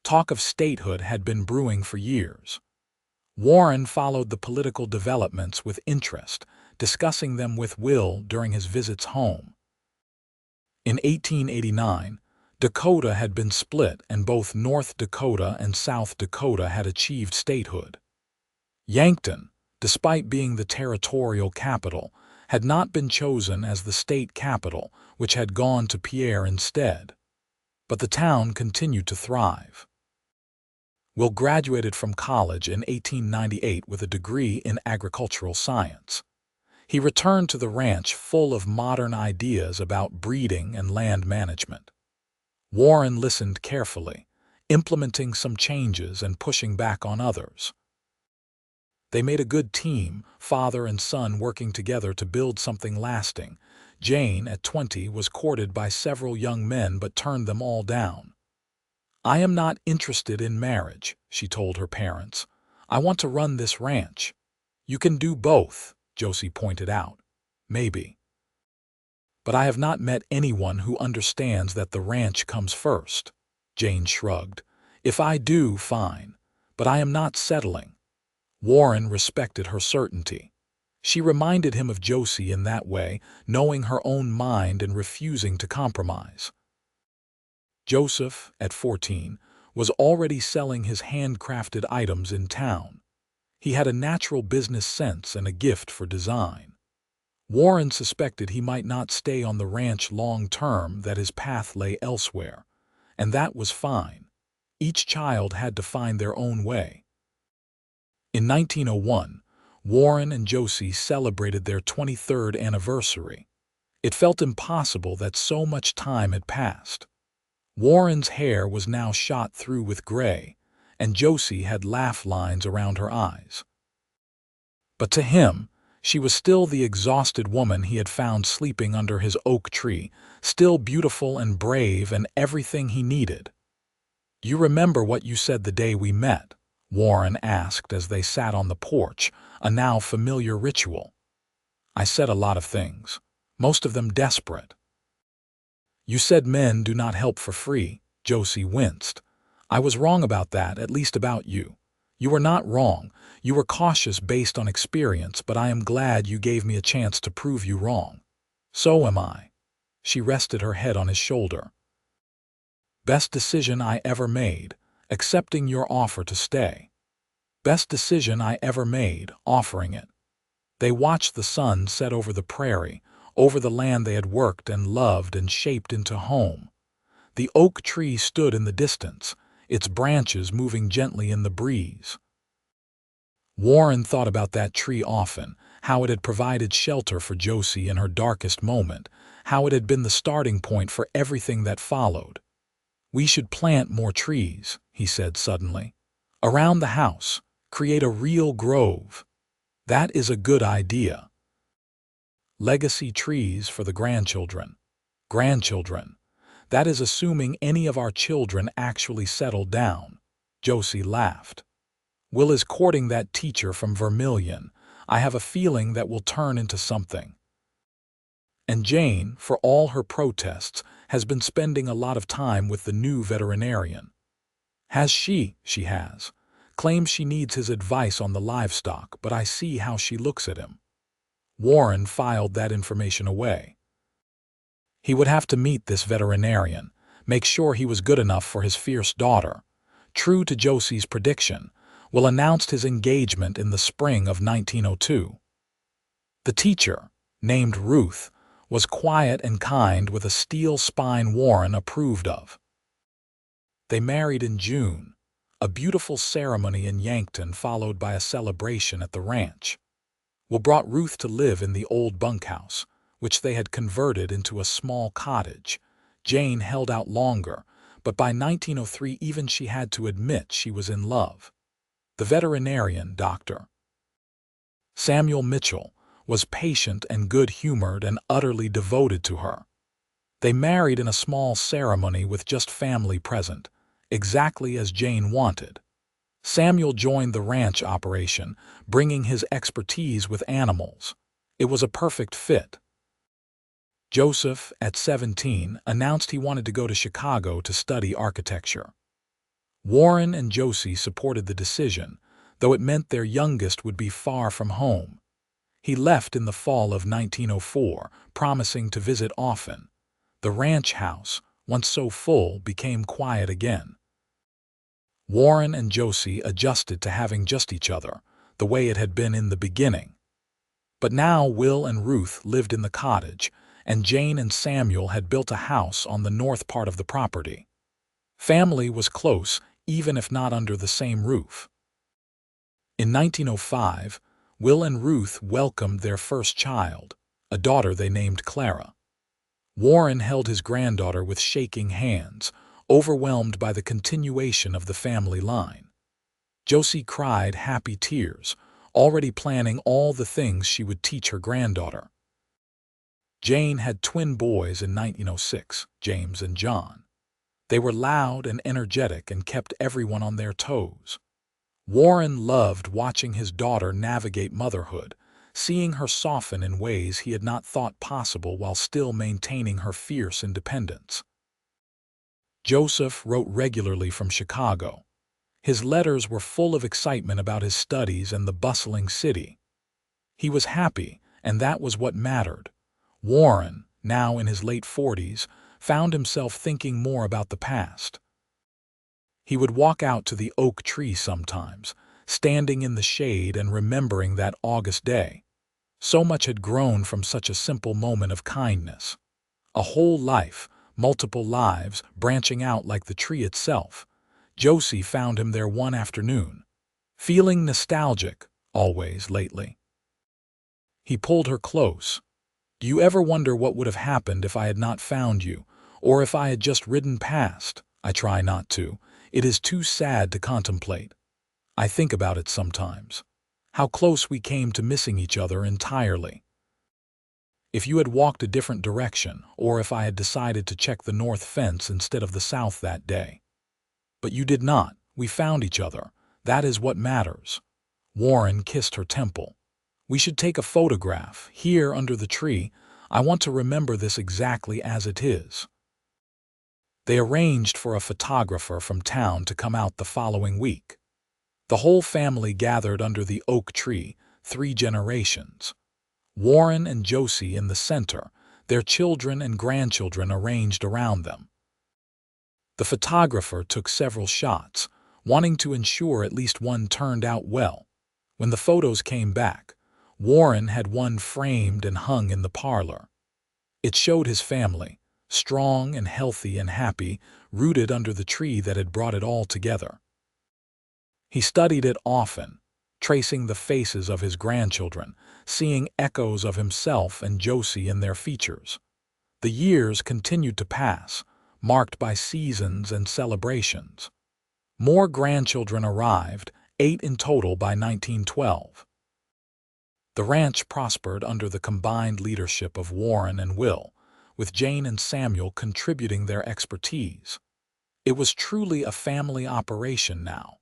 Talk of statehood had been brewing for years. Warren followed the political developments with interest, discussing them with Will during his visits home. In 1889, Dakota had been split and both North Dakota and South Dakota had achieved statehood. Yankton, despite being the territorial capital, had not been chosen as the state capital, which had gone to Pierre instead. But the town continued to thrive. Will graduated from college in 1898 with a degree in agricultural science. He returned to the ranch full of modern ideas about breeding and land management. Warren listened carefully, implementing some changes and pushing back on others. They made a good team, father and son working together to build something lasting. Jane, at 20, was courted by several young men but turned them all down. "I am not interested in marriage," she told her parents. "I want to run this ranch." "You can do both," Josie pointed out. "Maybe. But I have not met anyone who understands that the ranch comes first." Jane shrugged. "If I do, fine. But I am not settling." Warren respected her certainty. She reminded him of Josie in that way, knowing her own mind and refusing to compromise. Joseph, at 14, was already selling his handcrafted items in town. He had a natural business sense and a gift for design. Warren suspected he might not stay on the ranch long term, that his path lay elsewhere. And that was fine. Each child had to find their own way. In 1901, Warren and Josie celebrated their 23rd anniversary. It felt impossible that so much time had passed. Warren's hair was now shot through with gray, and Josie had laugh lines around her eyes. But to him, she was still the exhausted woman he had found sleeping under his oak tree, still beautiful and brave and everything he needed. "You remember what you said the day we met?" Warren asked as they sat on the porch, a now familiar ritual. "I said a lot of things, most of them desperate." "You said men do not help for free," Josie winced. "I was wrong about that, at least about you." "You were not wrong. You were cautious based on experience, but I am glad you gave me a chance to prove you wrong." "So am I." She rested her head on his shoulder. "Best decision I ever made, accepting your offer to stay. Best decision I ever made, offering it." They watched the sun set over the prairie, over the land they had worked and loved and shaped into home. The oak tree stood in the distance, its branches moving gently in the breeze. Warren thought about that tree often, how it had provided shelter for Josie in her darkest moment, how it had been the starting point for everything that followed. "We should plant more trees," he said suddenly. "Around the house, create a real grove." "That is a good idea." "Legacy trees for the grandchildren." "Grandchildren. That is assuming any of our children actually settled down." Josie laughed. "Will is courting that teacher from Vermilion. I have a feeling that will turn into something." And Jane, for all her protests, has been spending a lot of time with the new veterinarian. "Has she?" "She has. Claims she needs his advice on the livestock, but I see how she looks at him." Warren filed that information away. He would have to meet this veterinarian, make sure he was good enough for his fierce daughter. True to Josie's prediction, Will announced his engagement in the spring of 1902. The teacher, named Ruth, was quiet and kind with a steel spine Warren approved of. They married in June, a beautiful ceremony in Yankton followed by a celebration at the ranch. Will brought Ruth to live in the old bunkhouse, which they had converted into a small cottage. Jane held out longer, but by 1903 even she had to admit she was in love. The veterinarian, Dr. Samuel Mitchell, was patient and good-humored and utterly devoted to her. They married in a small ceremony with just family present, exactly as Jane wanted. Samuel joined the ranch operation, bringing his expertise with animals. It was a perfect fit. Joseph, at 17, announced he wanted to go to Chicago to study architecture. Warren and Josie supported the decision, though it meant their youngest would be far from home. He left in the fall of 1904, promising to visit often. The ranch house, once so full, became quiet again. Warren and Josie adjusted to having just each other, the way it had been in the beginning. But now Will and Ruth lived in the cottage, and Jane and Samuel had built a house on the north part of the property. Family was close, even if not under the same roof. In 1905, Will and Ruth welcomed their first child, a daughter they named Clara. Warren held his granddaughter with shaking hands, overwhelmed by the continuation of the family line. Josie cried happy tears, already planning all the things she would teach her granddaughter. Jane had twin boys in 1906, James and John. They were loud and energetic and kept everyone on their toes. Warren loved watching his daughter navigate motherhood, seeing her soften in ways he had not thought possible while still maintaining her fierce independence. Joseph wrote regularly from Chicago. His letters were full of excitement about his studies and the bustling city. He was happy, and that was what mattered. Warren, now in his late 40s, found himself thinking more about the past. He would walk out to the oak tree sometimes, standing in the shade and remembering that August day. So much had grown from such a simple moment of kindness. A whole life, multiple lives, branching out like the tree itself. Josie found him there one afternoon, feeling nostalgic, always lately. He pulled her close. "Do you ever wonder what would have happened if I had not found you, or if I had just ridden past?" "I try not to. It is too sad to contemplate. I think about it sometimes. How close we came to missing each other entirely. If you had walked a different direction, or if I had decided to check the north fence instead of the south that day. But you did not. We found each other. That is what matters. Warren kissed her temple. We should take a photograph, here under the tree. I want to remember this exactly as it is. They arranged for a photographer from town to come out the following week. The whole family gathered under the oak tree, 3 generations. Warren and Josie in the center, their children and grandchildren arranged around them. The photographer took several shots, wanting to ensure at least one turned out well. When the photos came back, Warren had one framed and hung in the parlor. It showed his family, strong and healthy and happy, rooted under the tree that had brought it all together. He studied it often, tracing the faces of his grandchildren, seeing echoes of himself and Josie in their features. The years continued to pass, marked by seasons and celebrations. More grandchildren arrived, 8 in total by 1912. The ranch prospered under the combined leadership of Warren and Will, with Jane and Samuel contributing their expertise. It was truly a family operation now.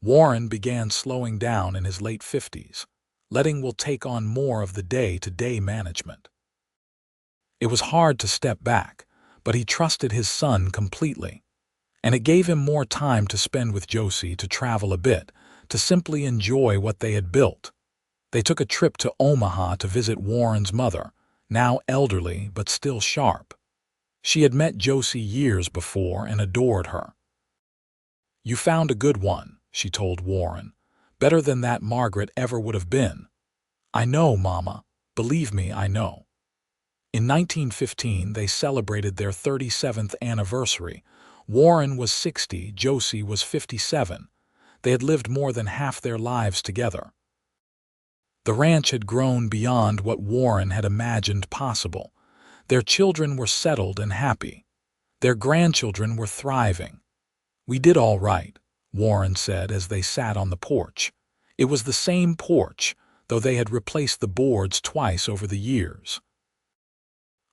Warren began slowing down in his late 50s, letting Will take on more of the day-to-day management. It was hard to step back, but he trusted his son completely, and it gave him more time to spend with Josie, to travel a bit, to simply enjoy what they had built. They took a trip to Omaha to visit Warren's mother, now elderly but still sharp. She had met Josie years before and adored her. "You found a good one," she told Warren. "Better than that Margaret ever would have been." "I know, Mama. Believe me, I know." In 1915, they celebrated their 37th anniversary. Warren was 60, Josie was 57. They had lived more than half their lives together. The ranch had grown beyond what Warren had imagined possible. Their children were settled and happy. Their grandchildren were thriving. "We did all right," Warren said as they sat on the porch. It was the same porch, though they had replaced the boards twice over the years.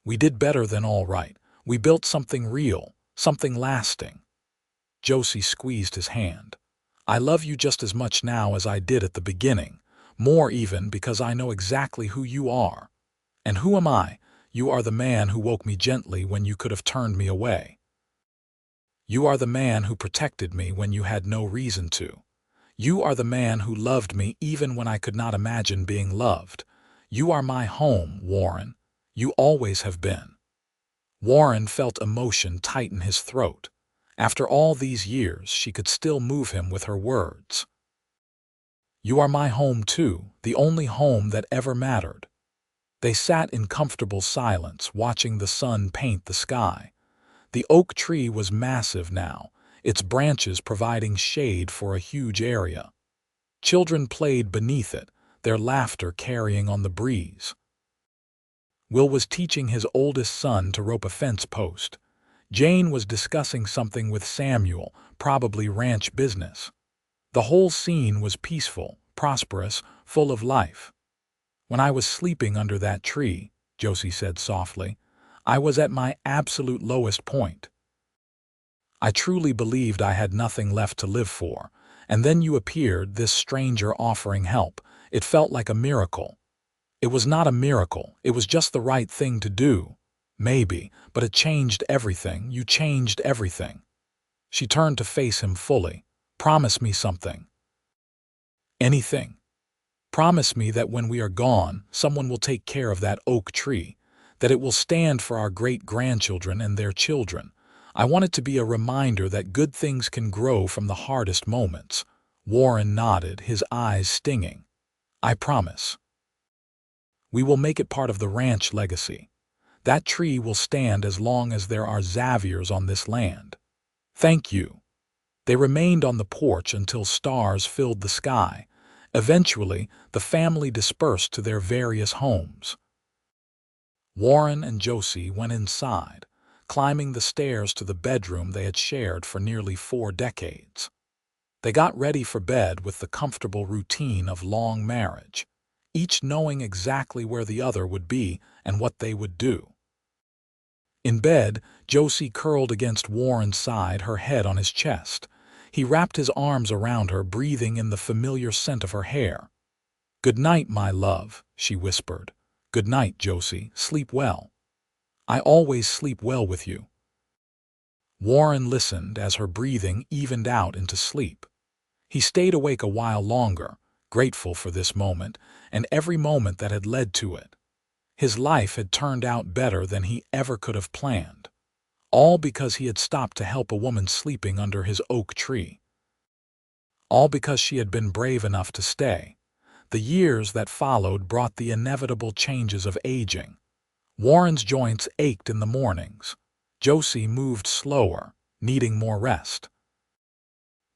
"We did better than all right. We built something real, something lasting." Josie squeezed his hand. "I love you just as much now as I did at the beginning, more even, because I know exactly who you are. And who am I? You are the man who woke me gently when you could have turned me away. You are the man who protected me when you had no reason to. You are the man who loved me even when I could not imagine being loved. You are my home, Warren. You always have been." Warren felt emotion tighten his throat. After all these years, she could still move him with her words. "You are my home too, the only home that ever mattered." They sat in comfortable silence, watching the sun paint the sky. The oak tree was massive now, its branches providing shade for a huge area. Children played beneath it, their laughter carrying on the breeze. Will was teaching his oldest son to rope a fence post. Jane was discussing something with Samuel, probably ranch business. The whole scene was peaceful, prosperous, full of life. "When I was sleeping under that tree," Josie said softly, "I was at my absolute lowest point. I truly believed I had nothing left to live for, and then you appeared, this stranger offering help. It felt like a miracle." "It was not a miracle, it was just the right thing to do. Maybe, but it changed everything. You changed everything." She turned to face him fully. "Promise me something." "Anything. Promise me that when we are gone, someone will take care of that oak tree, that it will stand for our great-grandchildren and their children. I want it to be a reminder that good things can grow from the hardest moments." Warren nodded, his eyes stinging. "I promise. We will make it part of the ranch legacy. That tree will stand as long as there are Xaviers on this land." "Thank you." They remained on the porch until stars filled the sky. Eventually, the family dispersed to their various homes. Warren and Josie went inside, climbing the stairs to the bedroom they had shared for nearly 4 decades. They got ready for bed with the comfortable routine of long marriage, each knowing exactly where the other would be and what they would do. In bed, Josie curled against Warren's side, her head on his chest. He wrapped his arms around her, breathing in the familiar scent of her hair. "Good night, my love," she whispered. "Good night, Josie. Sleep well." "I always sleep well with you." Warren listened as her breathing evened out into sleep. He stayed awake a while longer, grateful for this moment and every moment that had led to it. His life had turned out better than he ever could have planned, all because he had stopped to help a woman sleeping under his oak tree. All because she had been brave enough to stay. The years that followed brought the inevitable changes of aging. Warren's joints ached in the mornings. Josie moved slower, needing more rest.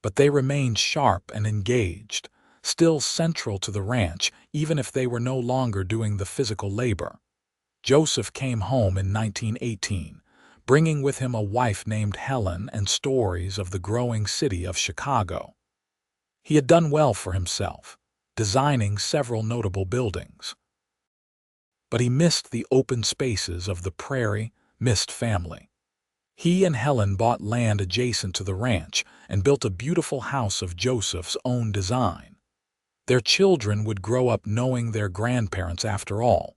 But they remained sharp and engaged, still central to the ranch, even if they were no longer doing the physical labor. Joseph came home in 1918, bringing with him a wife named Helen and stories of the growing city of Chicago. He had done well for himself, designing several notable buildings. But he missed the open spaces of the prairie, missed family. He and Helen bought land adjacent to the ranch and built a beautiful house of Joseph's own design. Their children would grow up knowing their grandparents after all.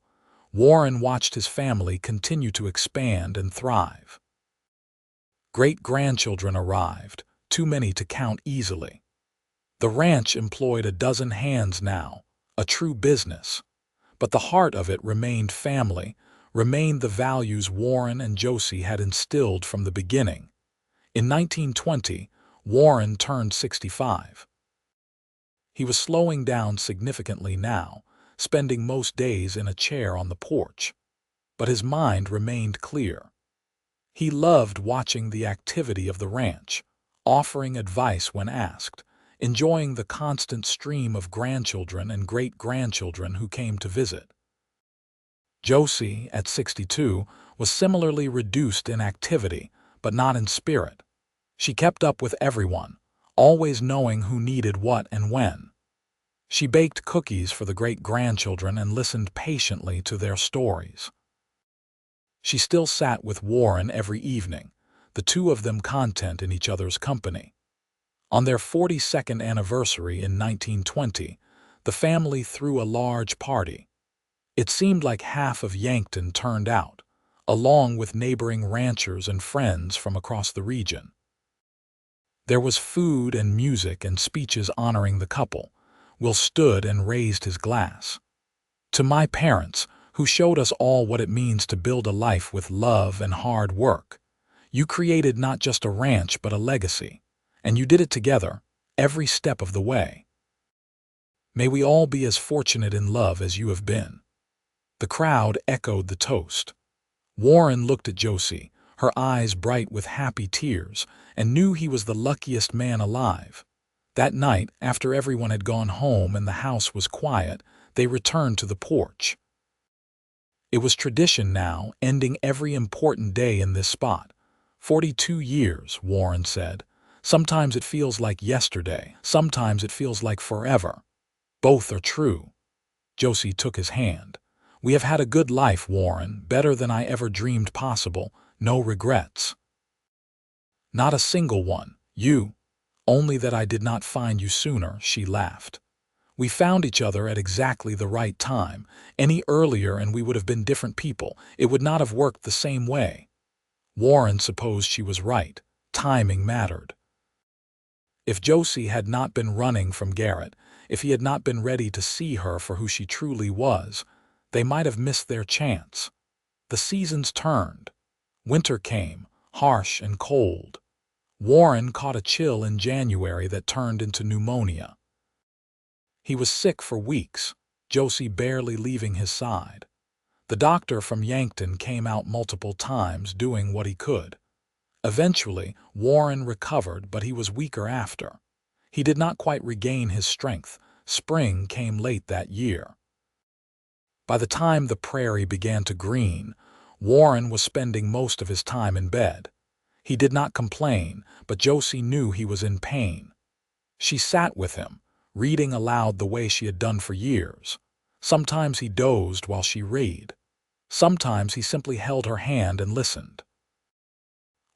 Warren watched his family continue to expand and thrive. Great-grandchildren arrived, too many to count easily. The ranch employed a dozen hands now, a true business. But the heart of it remained family, remained the values Warren and Josie had instilled from the beginning. In 1920, Warren turned 65. He was slowing down significantly now, spending most days in a chair on the porch. But his mind remained clear. He loved watching the activity of the ranch, offering advice when asked, enjoying the constant stream of grandchildren and great-grandchildren who came to visit. Josie, at 62, was similarly reduced in activity, but not in spirit. She kept up with everyone, always knowing who needed what and when. She baked cookies for the great-grandchildren and listened patiently to their stories. She still sat with Warren every evening, the two of them content in each other's company. On their 42nd anniversary in 1920, the family threw a large party. It seemed like half of Yankton turned out, along with neighboring ranchers and friends from across the region. There was food and music and speeches honoring the couple. Will stood and raised his glass. "To my parents, who showed us all what it means to build a life with love and hard work. You created not just a ranch but a legacy, and you did it together, every step of the way. May we all be as fortunate in love as you have been." The crowd echoed the toast. Warren looked at Josie, her eyes bright with happy tears, and knew he was the luckiest man alive. That night, after everyone had gone home and the house was quiet, they returned to the porch. It was tradition now, ending every important day in this spot. 42 years, Warren said. Sometimes it feels like yesterday, sometimes it feels like forever. Both are true. Josie took his hand. "We have had a good life, Warren, better than I ever dreamed possible, no regrets." "Not a single one, you. Only that I did not find you sooner," she laughed. "We found each other at exactly the right time. Any earlier and we would have been different people. It would not have worked the same way." Warren supposed she was right. Timing mattered. If Josie had not been running from Garrett, if he had not been ready to see her for who she truly was, they might have missed their chance. The seasons turned. Winter came, harsh and cold. Warren caught a chill in January that turned into pneumonia. He was sick for weeks, Josie barely leaving his side. The doctor from Yankton came out multiple times, doing what he could. Eventually, Warren recovered, but he was weaker after. He did not quite regain his strength. Spring came late that year. By the time the prairie began to green, Warren was spending most of his time in bed. He did not complain, but Josie knew he was in pain. She sat with him, reading aloud the way she had done for years. Sometimes he dozed while she read. Sometimes he simply held her hand and listened.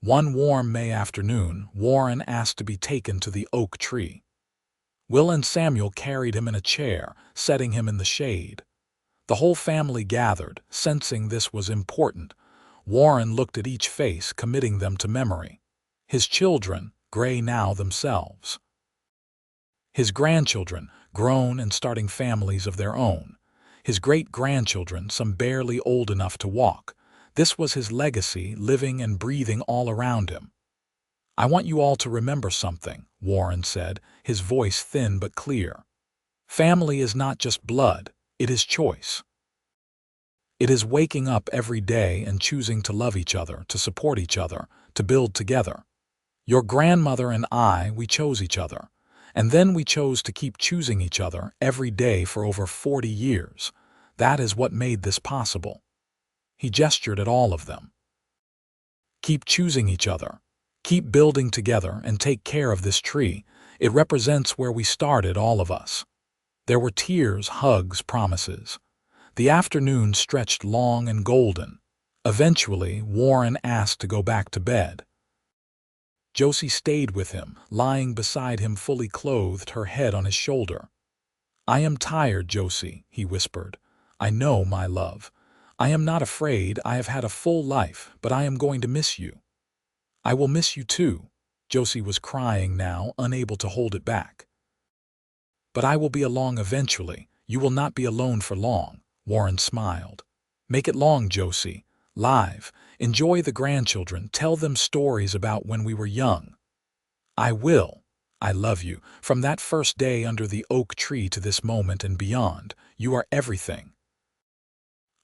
One warm May afternoon, Warren asked to be taken to the oak tree. Will and Samuel carried him in a chair, setting him in the shade. The whole family gathered, sensing this was important. Warren looked at each face, committing them to memory. His children, gray now themselves. His grandchildren, grown and starting families of their own. His great-grandchildren, some barely old enough to walk. This was his legacy, living and breathing all around him. "I want you all to remember something," Warren said, his voice thin but clear. "Family is not just blood, it is choice. It is waking up every day and choosing to love each other, to support each other, to build together. Your grandmother and I, we chose each other. And then we chose to keep choosing each other every day for over 40 years. That is what made this possible." He gestured at all of them. "Keep choosing each other. Keep building together and take care of this tree. It represents where we started, all of us." There were tears, hugs, promises. The afternoon stretched long and golden. Eventually, Warren asked to go back to bed. Josie stayed with him, lying beside him fully clothed, her head on his shoulder. "I am tired, Josie," he whispered. "I know, my love. I am not afraid. I have had a full life, but I am going to miss you." "I will miss you too." Josie was crying now, unable to hold it back. "But I will be along eventually. You will not be alone for long," Warren smiled. "Make it long, Josie. Live. Enjoy the grandchildren. Tell them stories about when we were young." "I will. I love you. From that first day under the oak tree to this moment and beyond, you are everything."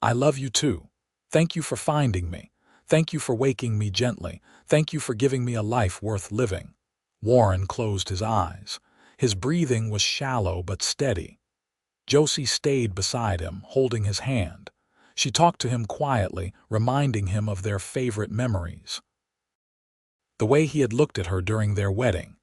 "I love you too. Thank you for finding me. Thank you for waking me gently. Thank you for giving me a life worth living." Warren closed his eyes. His breathing was shallow but steady. Josie stayed beside him, holding his hand. She talked to him quietly, reminding him of their favorite memories. The way he had looked at her during their wedding.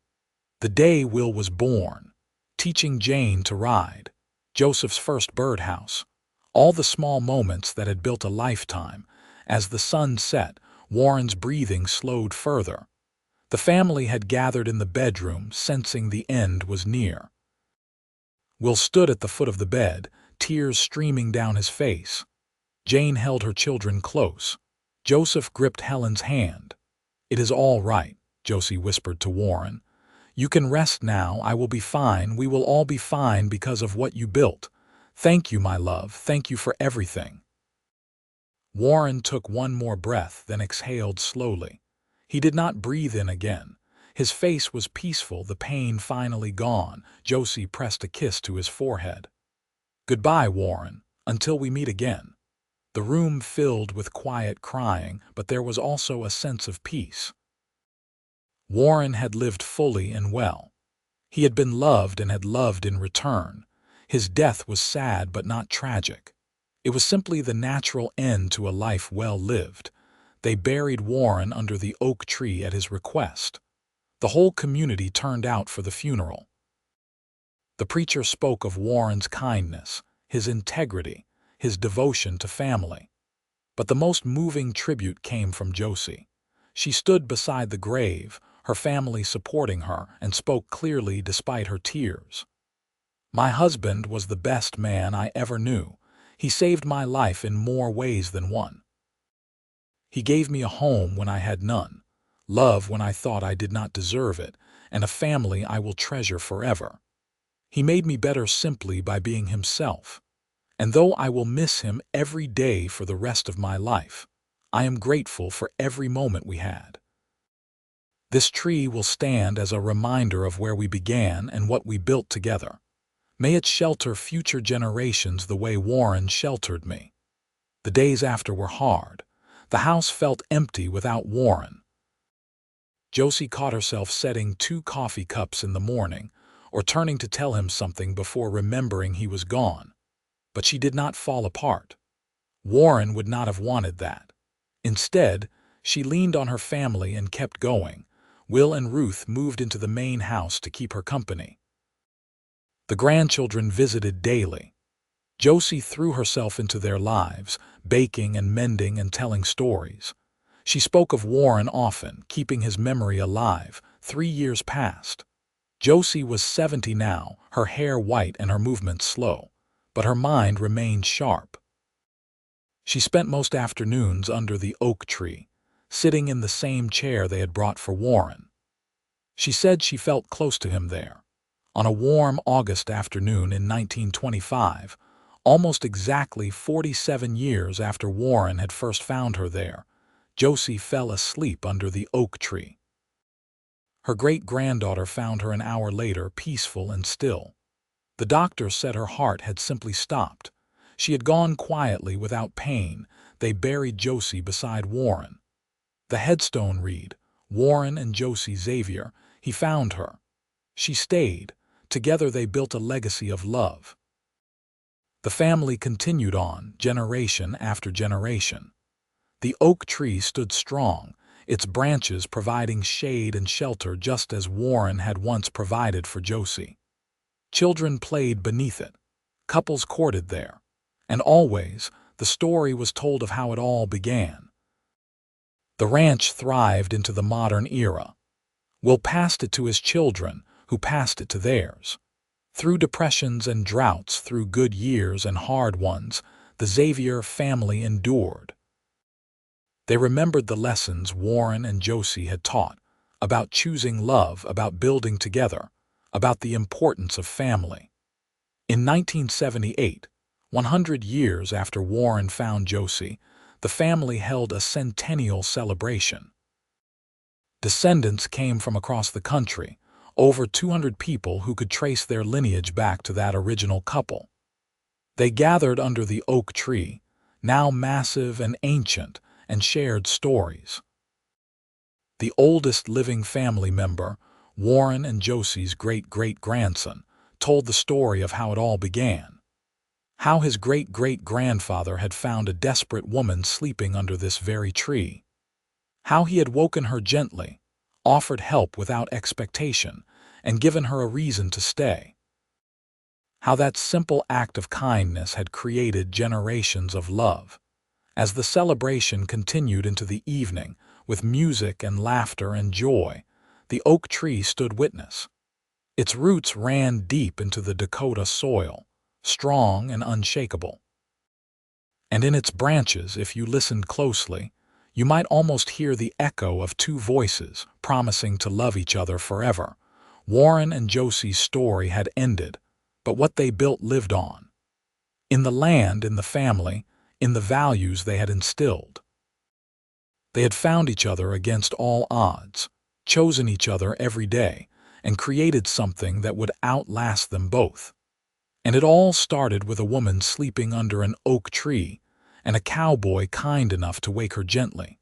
The day Will was born. Teaching Jane to ride. Joseph's first birdhouse. All the small moments that had built a lifetime. As the sun set, Warren's breathing slowed further. The family had gathered in the bedroom, sensing the end was near. Will stood at the foot of the bed, tears streaming down his face. Jane held her children close. Joseph gripped Helen's hand. "It is all right," Josie whispered to Warren. "You can rest now. I will be fine. We will all be fine because of what you built. Thank you, my love. Thank you for everything." Warren took one more breath, then exhaled slowly. He did not breathe in again. His face was peaceful, the pain finally gone. Josie pressed a kiss to his forehead. "Goodbye, Warren. Until we meet again." The room filled with quiet crying, but there was also a sense of peace. Warren had lived fully and well. He had been loved and had loved in return. His death was sad but not tragic. It was simply the natural end to a life well lived. They buried Warren under the oak tree at his request. The whole community turned out for the funeral. The preacher spoke of Warren's kindness, his integrity, his devotion to family. But the most moving tribute came from Josie. She stood beside the grave, her family supporting her, and spoke clearly despite her tears. "My husband was the best man I ever knew. He saved my life in more ways than one. He gave me a home when I had none, love when I thought I did not deserve it, and a family I will treasure forever. He made me better simply by being himself. And though I will miss him every day for the rest of my life, I am grateful for every moment we had. This tree will stand as a reminder of where we began and what we built together. May it shelter future generations the way Warren sheltered me." The days after were hard. The house felt empty without Warren. Josie caught herself setting 2 coffee cups in the morning, or turning to tell him something before remembering he was gone. But she did not fall apart. Warren would not have wanted that. Instead, she leaned on her family and kept going. Will and Ruth moved into the main house to keep her company. The grandchildren visited daily. Josie threw herself into their lives, baking and mending and telling stories. She spoke of Warren often, keeping his memory alive. 3 years passed. Josie was 70 now, her hair white and her movements slow, but her mind remained sharp. She spent most afternoons under the oak tree, sitting in the same chair they had brought for Warren. She said she felt close to him there. On a warm August afternoon in 1925, almost exactly 47 years after Warren had first found her there, Josie fell asleep under the oak tree. Her great-granddaughter found her an hour later, peaceful and still. The doctor said her heart had simply stopped. She had gone quietly without pain. They buried Josie beside Warren. The headstone read, "Warren and Josie Xavier, he found her." She stayed. Together they built a legacy of love. The family continued on, generation after generation. The oak tree stood strong, its branches providing shade and shelter just as Warren had once provided for Josie. Children played beneath it. Couples courted there. And always, the story was told of how it all began. The ranch thrived into the modern era. Will passed it to his children, who passed it to theirs. Through depressions and droughts, through good years and hard ones, the Xavier family endured. They remembered the lessons Warren and Josie had taught, about choosing love, about building together, about the importance of family. In 1978, 100 years after Warren found Josie, the family held a centennial celebration. Descendants came from across the country, over 200 people who could trace their lineage back to that original couple. They gathered under the oak tree, now massive and ancient, and shared stories. The oldest living family member, Warren and Josie's great-great-grandson, told the story of how it all began. How his great-great-grandfather had found a desperate woman sleeping under this very tree. How he had woken her gently, offered help without expectation, and given her a reason to stay. How that simple act of kindness had created generations of love. As the celebration continued into the evening, with music and laughter and joy, the oak tree stood witness. Its roots ran deep into the Dakota soil, strong and unshakable. And in its branches, if you listened closely, you might almost hear the echo of two voices promising to love each other forever. Warren and Josie's story had ended, but what they built lived on. In the land, in the family, in the values they had instilled. They had found each other against all odds, chosen each other every day, and created something that would outlast them both. And it all started with a woman sleeping under an oak tree, and a cowboy kind enough to wake her gently.